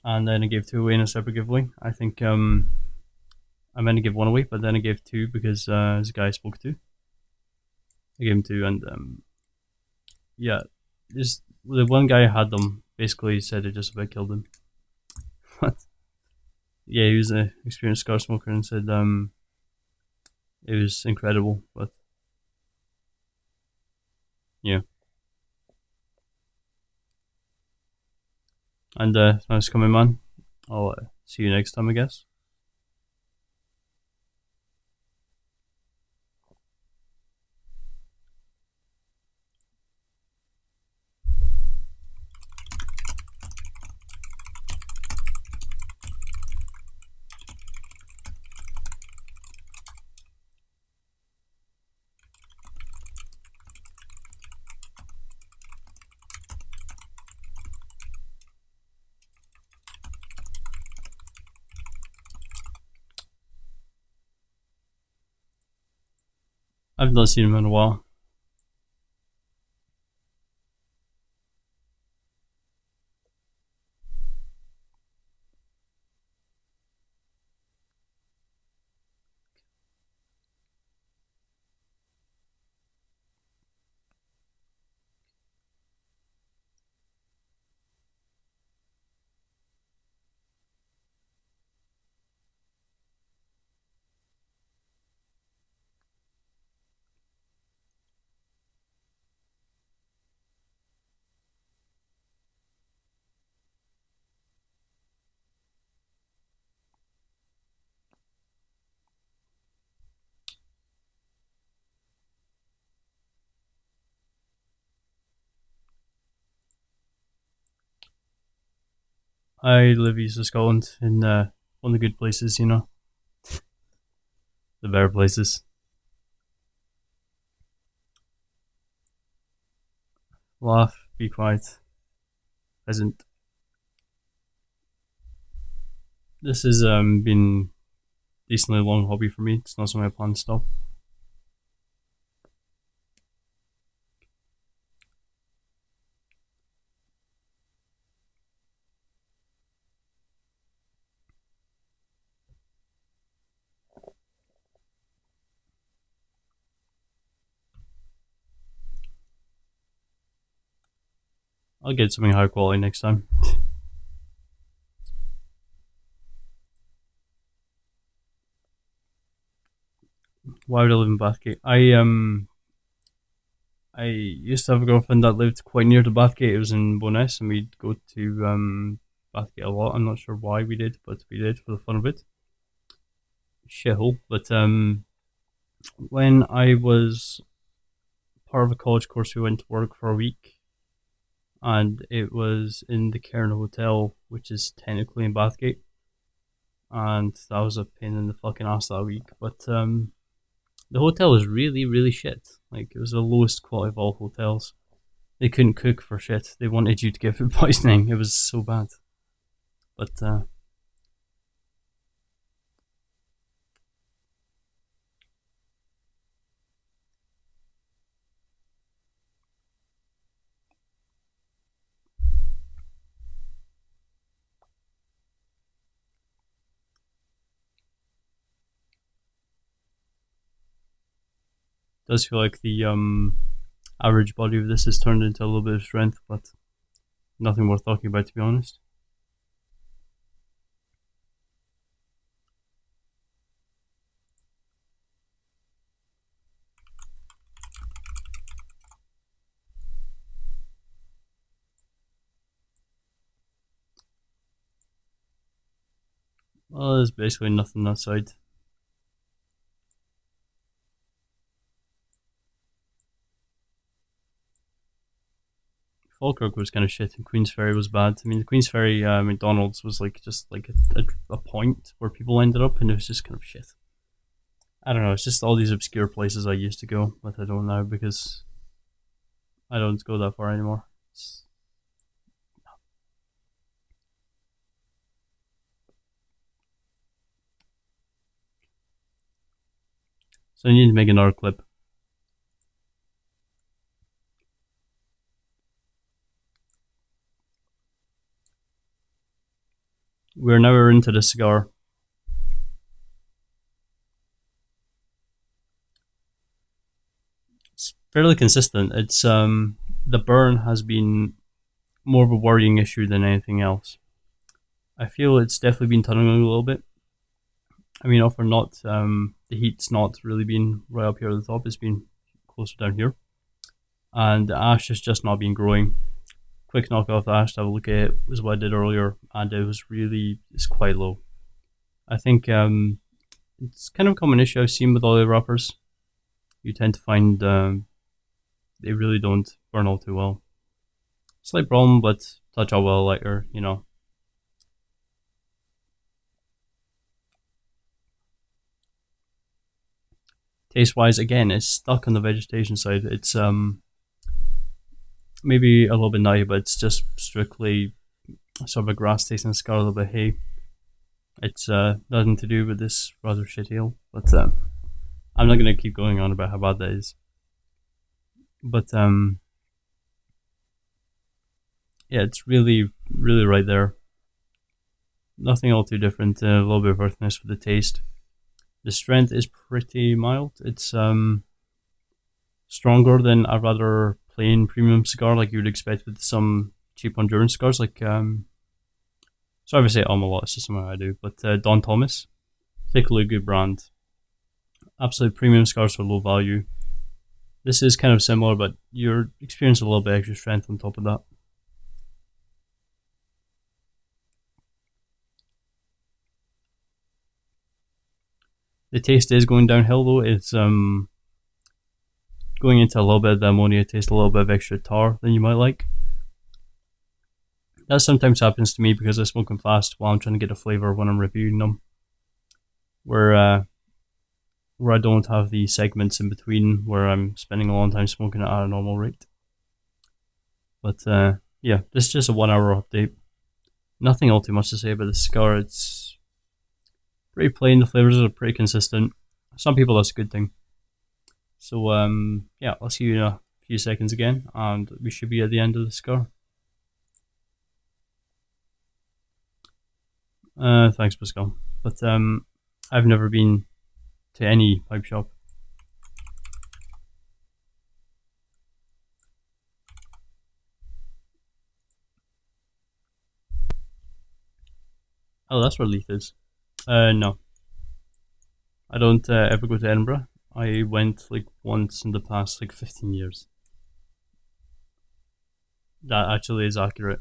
and then I gave two away in a separate giveaway. I think I meant to give one away, but then I gave two because there's a guy I spoke to. I gave him two, and yeah, just the one guy had them basically said it just about killed him. But yeah, he was an experienced cigar smoker and said it was incredible. But yeah, and thanks for coming, man. I'll see you next time, I guess. I've not seen him in a while. I live east of Scotland in one of the good places, you know, the better places. Laugh, be quiet, peasant. This has been a decently long hobby for me. It's not something I plan to stop. I'll get something high quality next time. Why would I live in Bathgate? I used to have a girlfriend that lived quite near to Bathgate. It was in Bowness, and we'd go to Bathgate a lot. I'm not sure why we did, but we did for the fun of it. Shithole. But when I was part of a college course, we went to work for a week, and it was in the Cairn Hotel, which is technically in Bathgate. and that was a pain in the fucking ass that week. But the hotel was really, really shit. Like, it was the lowest quality of all hotels. They couldn't cook for shit. They wanted you to get food poisoning. It was so bad. But it does feel like the average body of this has turned into a little bit of strength, but nothing worth talking about, to be honest. Well, there's basically nothing that side. Falkirk was kind of shit, and Queensferry was bad. I mean, the Queensferry McDonald's was like just like a point where people ended up, and it was just kind of shit. I don't know. It's just all these obscure places I used to go, but I don't now because I don't go that far anymore. So I need to make another clip. We're now into the cigar. It's fairly consistent. It's the burn has been more of a worrying issue than anything else. I feel it's definitely been tunneling a little bit. I mean, often not, the heat's not really been right up here at the top, it's been closer down here. And the ash has just not been growing. Quick knock off the ash to have a look at it was what I did earlier, and it's quite low. I think it's kind of a common issue I've seen with all the wrappers. You tend to find they really don't burn all too well. Slight problem, but touch out well later, you know. Taste wise, again, it's stuck on the vegetation side. It's maybe a little bit nutty, but it's just strictly sort of a grass tasting cigar, a little bit hay. It's nothing to do with this rather shit ale, but I'm not going to keep going on about how bad that is. But yeah, it's really, really right there. Nothing all too different. A little bit of earthiness for the taste. The strength is pretty mild. It's stronger than a rather plain premium cigar, like you would expect with some cheap Honduran cigars. Like sorry if I say a lot. It's just something I do. But Don Thomas, particularly good brand. Absolute premium cigars for low value. This is kind of similar, but you're experiencing a little bit extra strength on top of that. The taste is going downhill though. It's going into a little bit of the ammonia taste, a little bit of extra tar than you might like. That sometimes happens to me because I smoke them fast while I'm trying to get a flavour when I'm reviewing them. Where I don't have the segments in between where I'm spending a long time smoking it at a normal rate. But yeah, this is just a 1 hour update. Nothing all too much to say about the cigar. It's pretty plain. The flavors are pretty consistent. Some people, that's a good thing. So yeah, I'll see you in a few seconds again, and we should be at the end of the cigar. Thanks, Pascal. But I've never been to any pipe shop. Oh, that's where Leith is. No. I don't ever go to Edinburgh. I went like once in the past like 15 years. That actually is accurate.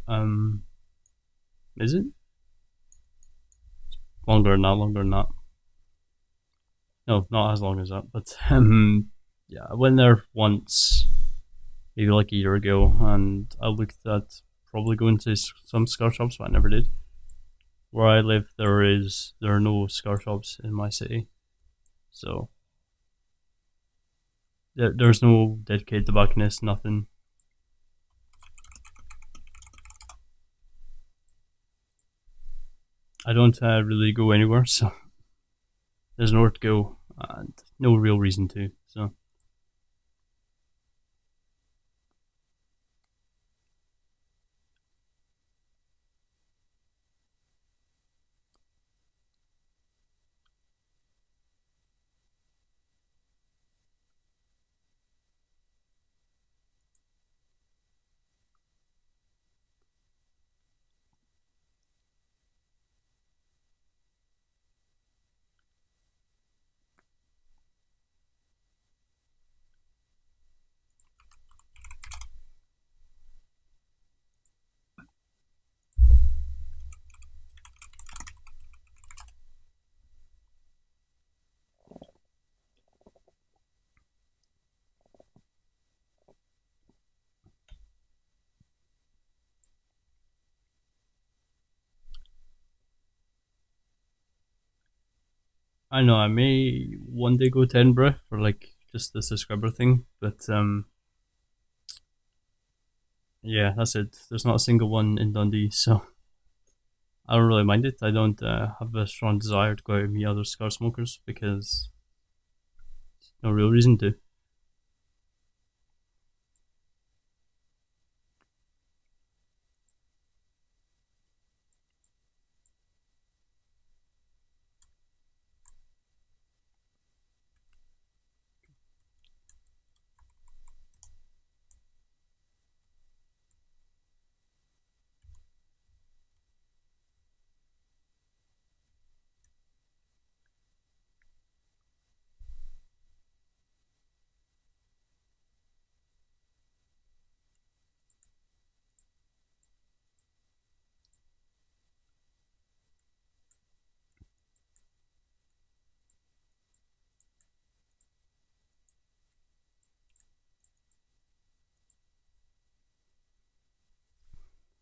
Is it? Longer than that. No, not as long as that. But yeah, I went there once, maybe like a year ago, and I looked at probably going to some cigar shops, but I never did. where I live, there are no cigar shops in my city, so there's no dedicated tobacconist, nothing. I don't really go anywhere, so there's nowhere to go and no real reason to. So, I know I may one day go to Edinburgh for like just the subscriber thing, but yeah, that's it. There's not a single one in Dundee, so I don't really mind it. I don't have a strong desire to go out and meet other cigar smokers because no real reason to.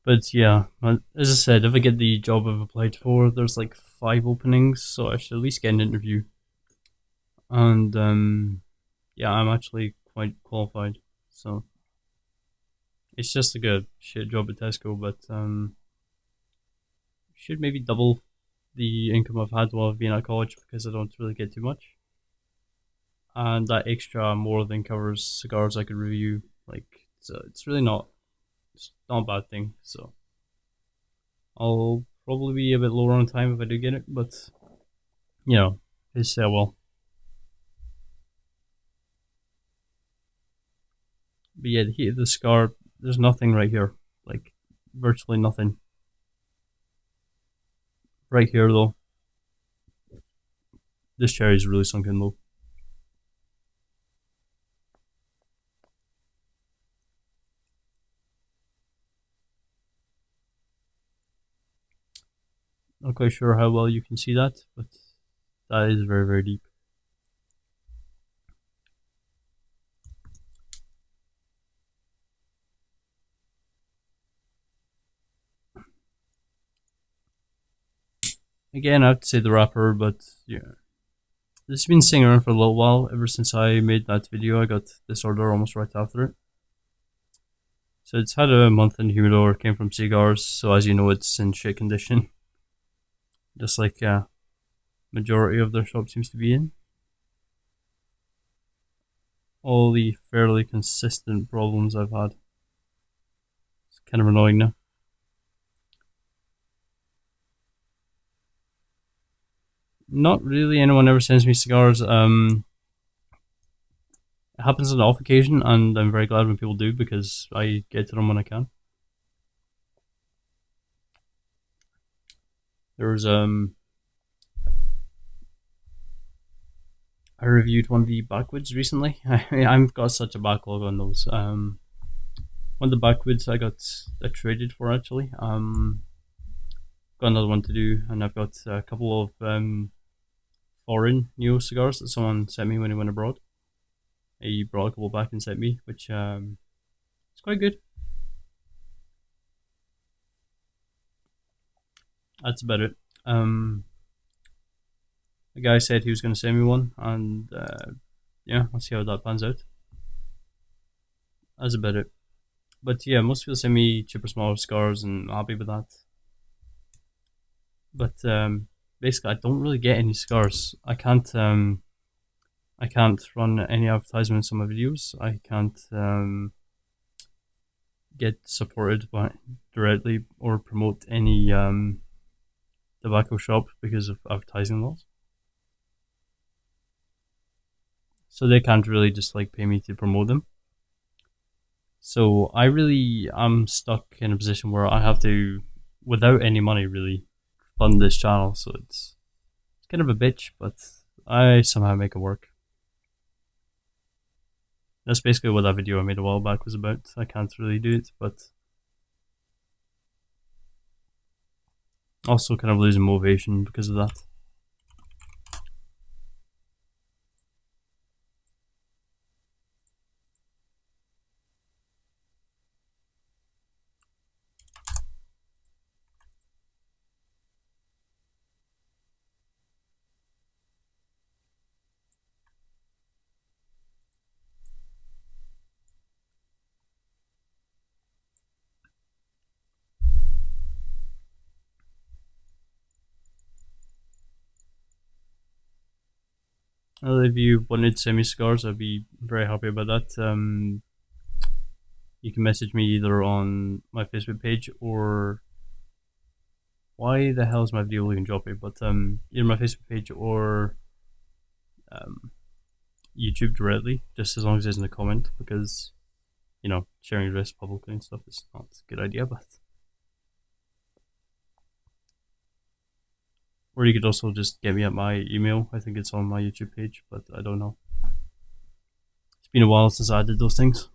But yeah, as I said, if I get the job I've applied for, there's like 5 openings, so I should at least get an interview. And yeah, I'm actually quite qualified, so it's just like a shit job at Tesco, but should maybe double the income I've had while I've been at college because I don't really get too much. And that extra more than covers cigars I could review. Like, it's really not, it's not a bad thing. So I'll probably be a bit lower on time if I do get it, but you know, it's well. But yeah, the heat of the cigar, there's nothing right here, like virtually nothing. Right here though, this cherry is really sunk in low. Not quite sure how well you can see that, but that is very, very deep. Again, I have to say the wrapper, but yeah. This has been sitting around for a little while. Ever since I made that video, I got this order almost right after it. So it's had a month in humidor, came from Cigars, so as you know, it's in shit condition. Just like majority of their shop seems to be in. All the fairly consistent problems I've had. It's kind of annoying now. Not really anyone ever sends me cigars. It happens on off occasion, and I'm very glad when people do because I get to them when I can. There's I reviewed one of the backwoods recently. I've got such a backlog on those. One of the backwoods I got traded for actually. Got another one to do, and I've got a couple of foreign neo cigars that someone sent me when he went abroad. He brought a couple back and sent me, which it's quite good. That's about it. Um, the guy said he was going to send me one, and yeah, I'll see how that pans out. That's about it. But yeah, most people send me cheaper, smaller cigars, and I'm happy with that. But basically, I don't really get any cigars. I can't run any advertisements on my videos. I can't get supported by directly or promote any tobacco shop because of advertising laws. So they can't really just like pay me to promote them. So I really am stuck in a position where I have to, without any money really, fund this channel. So it's kind of a bitch, but I somehow make it work. That's basically what that video I made a while back was about. I can't really do it, but also kind of losing motivation because of that. If you wanted to send me cigars, I'd be very happy about that. You can message me either on my Facebook page or why the hell is my video looking droppy? But either my Facebook page or um, YouTube directly, just as long as there's in a comment, because you know sharing address publicly and stuff is not a good idea. But or you could also just get me at my email. I think it's on my YouTube page, but I don't know. It's been a while since I did those things.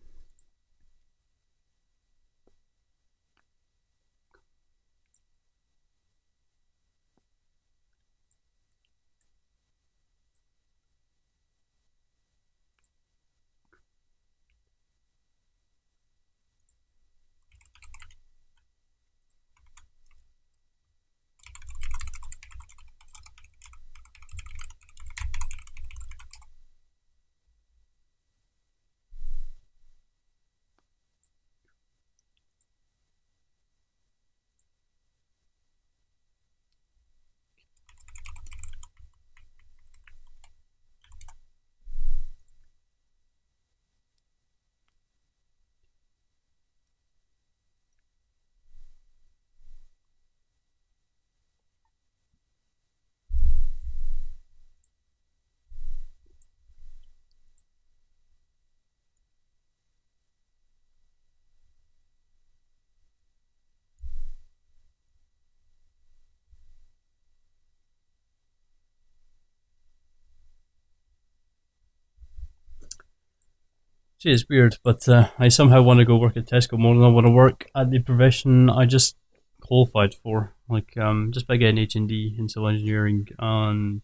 See, it's weird, but I somehow want to go work at Tesco more than I want to work at the profession I just qualified for. Like, just by getting H&D in civil engineering, and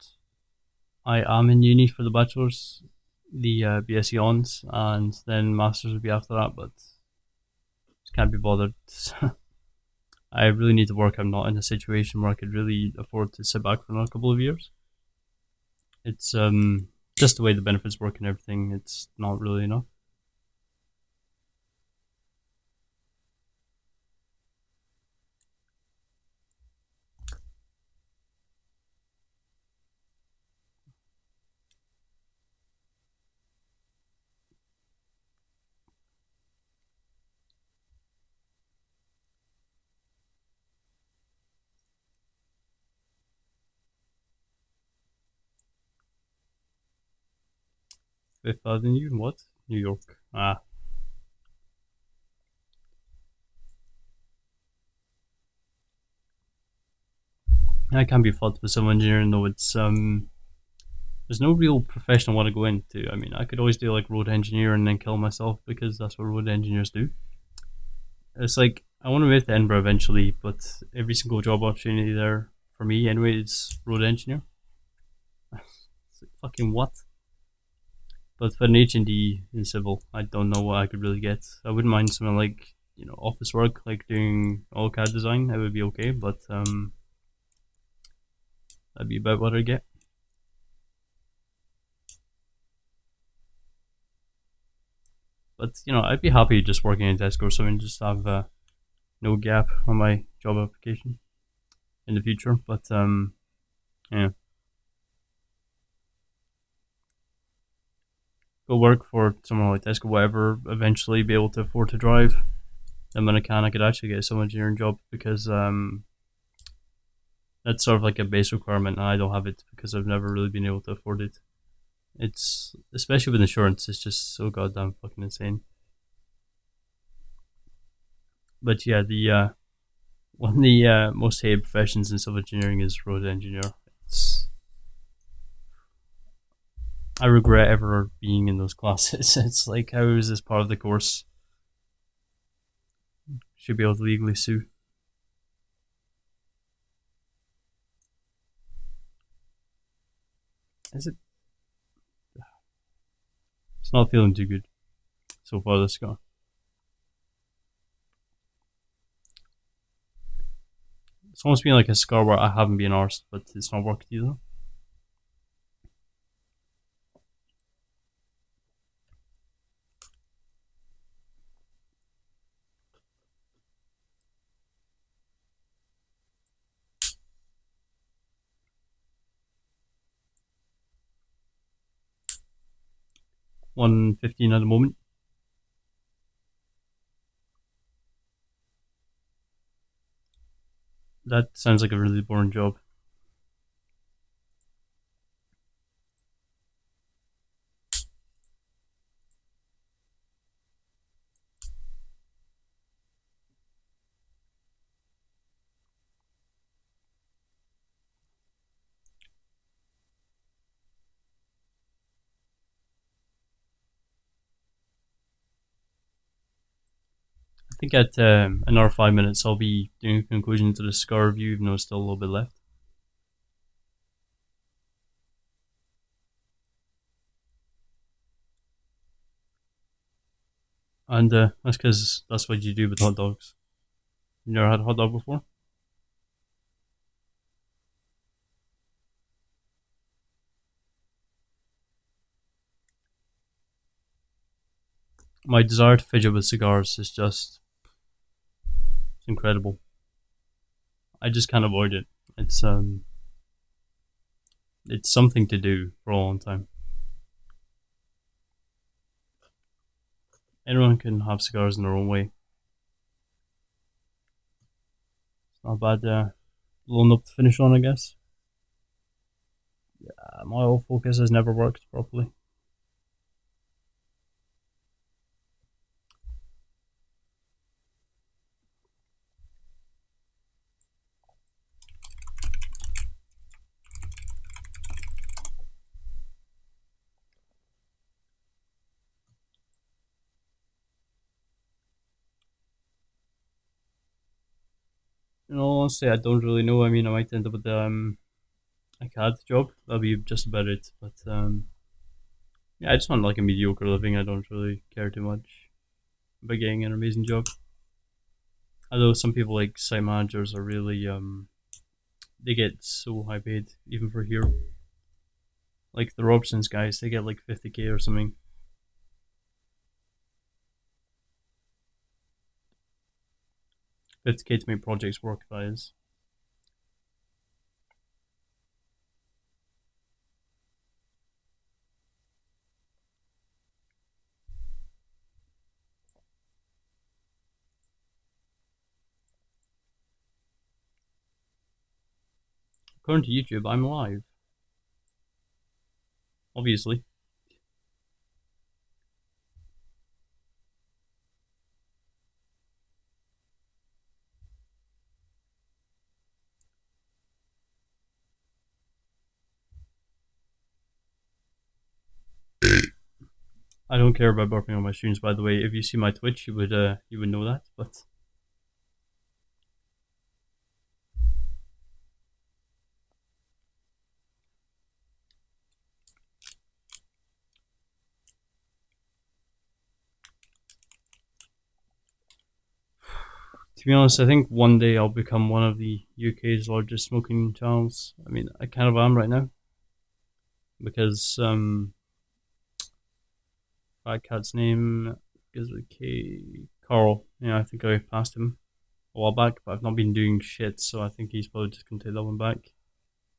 I am in uni for the bachelor's, the BSc Hons, and then masters would be after that. But just can't be bothered. I really need to work. I'm not in a situation where I could really afford to sit back for another couple of years. It's just the way the benefits work and everything. It's not really enough. Fifth Avenue, what? New York. Ah, I can't be fucked with civil engineering though. It's there's no real profession I want to go into. I mean, I could always do like road engineer and then kill myself because that's what road engineers do. It's like I want to move to Edinburgh eventually, but every single job opportunity there for me anyway is road engineer. It's like, fucking what? But for an H&D in civil, I don't know what I could really get. I wouldn't mind something like office work, like doing AutoCAD design. That would be okay, but That'd be about what I get. But I'd be happy just working in Tesco or something, just have no gap on my job application in the future. But yeah, go work for someone like Tesco, whatever. Eventually, be able to afford to drive. Then when I could actually get a civil engineering job because that's sort of like a base requirement, and I don't have it because I've never really been able to afford it. It's especially with insurance, it's just so goddamn fucking insane. But yeah, the one of the most hated professions in civil engineering is road engineer. It's I regret ever being in those classes. It's like, how is this part of the course? Should be able to legally sue. Is it? It's not feeling too good so far this go. It's almost been like a cigar where I haven't been arsed, but it's not worked either. $1.15 at the moment. That sounds like a really boring job. I think at another 5 minutes I'll be doing a conclusion to the cigar review, even though there's still a little bit left. And that's because that's what you do with hot dogs. You never had a hot dog before? My desire to fidget with cigars is just it's incredible. I just can't avoid it. It's something to do for a long time. Anyone can have cigars in their own way. It's not bad blown up to finish on, I guess. My oil focus has never worked properly. Honestly, I don't really know. I mean, I might end up with a CAD job. That'll be just about it. But yeah, I just want like a mediocre living. I don't really care too much about getting an amazing job. Although some people like site managers are really they get so high paid even for here. Like the Robsons guys, they get like 50K or something. 50K to make projects work. That is. According to YouTube, I'm live. Obviously. I don't care about burping on my streams, by the way. If you see my Twitch, you would know that. But To be honest, I think one day I'll become one of the UK's largest smoking channels. I mean, I kind of am right now because Fat Cat's name is with K. Carl. Yeah, I think I passed him a while back, but I've not been doing shit, so I think he's probably just gonna take that one back.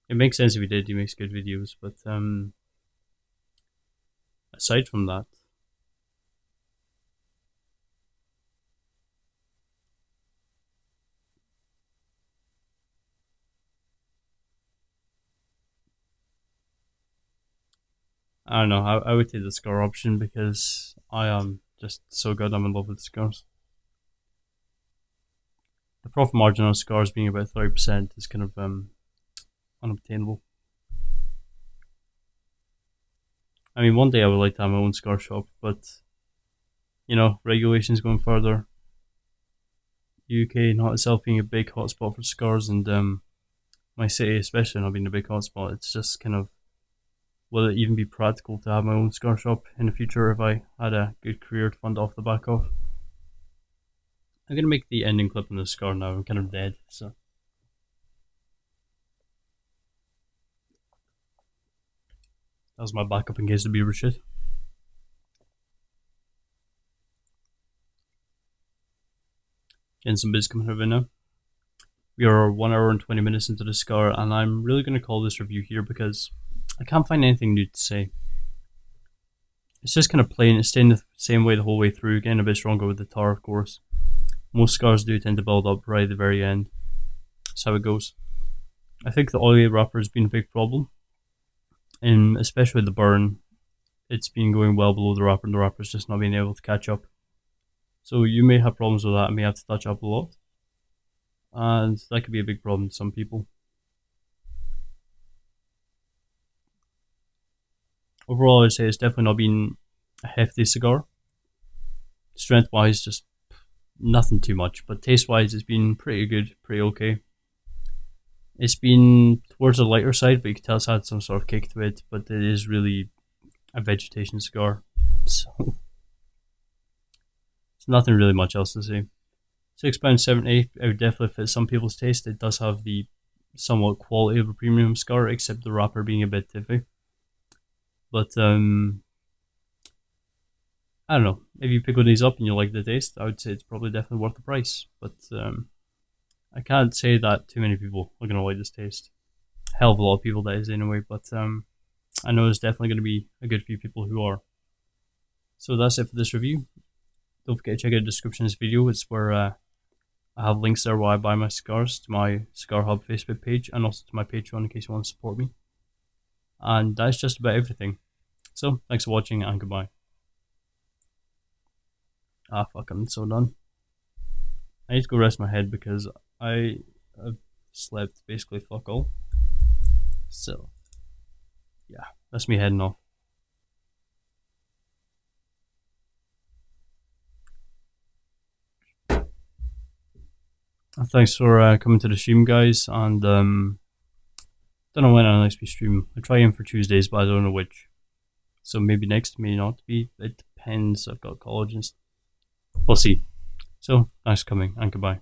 It makes sense if he did. He makes good videos, but aside from that, I don't know. I would take the Cigar option because I am just so good. I'm in love with cigars. The profit margin on cigars being about 30% is kind of unobtainable. I mean, one day I would like to have my own cigar shop, but regulations going further. UK not itself being a big hotspot for cigars, and my city especially not being a big hotspot. It's just kind of, will it even be practical to have my own cigar shop in the future if I had a good career to fund off the back of? I'm gonna make the ending clip on the cigar now. I'm kind of dead, so. That was my backup in case the beer was shit. Getting some bits coming out of it now. We are 1 hour and 20 minutes into the cigar, and I'm really going to call this review here because I can't find anything new to say. It's just kind of plain, it's staying the same way the whole way through, getting a bit stronger with the tar, of course. Most cigars do tend to build up right at the very end. That's how it goes. I think the oily wrapper has been a big problem, and especially the burn. It's been going well below the wrapper, and the wrapper's just not being able to catch up. So you may have problems with that and may have to touch up a lot. And that could be a big problem to some people. Overall, I'd say it's definitely not been a hefty cigar. Strength wise, just nothing too much, but taste wise, it's been pretty good, pretty okay. It's been towards the lighter side, but you can tell it's had some sort of kick to it, but it is really a vegetation cigar, so there's nothing really much else to say. £6.70, it would definitely fit some people's taste. It does have the somewhat quality of a premium cigar, except the wrapper being a bit tiffy. But I don't know, if you pick one of these up and you like the taste, I would say it's probably definitely worth the price. But I can't say that too many people are going to like this taste. Hell of a lot of people, that is, anyway, but I know there's definitely going to be a good few people who are. So that's it for this review. Don't forget to check out the description of this video. It's where I have links there where I buy my cigars, to my CigarHub Facebook page, and also to my Patreon in case you want to support me. And that's just about everything. So, thanks for watching, and goodbye. Ah, fuck, I'm so done. I need to go rest my head because I have slept basically fuck all. So, yeah, that's me heading off. Thanks for coming to the stream, guys, and don't know when I'll next be streaming. I try in for Tuesdays, but I don't know which. So maybe next, may not be. It depends. I've got college and stuff. We'll see. So, thanks for coming, and goodbye.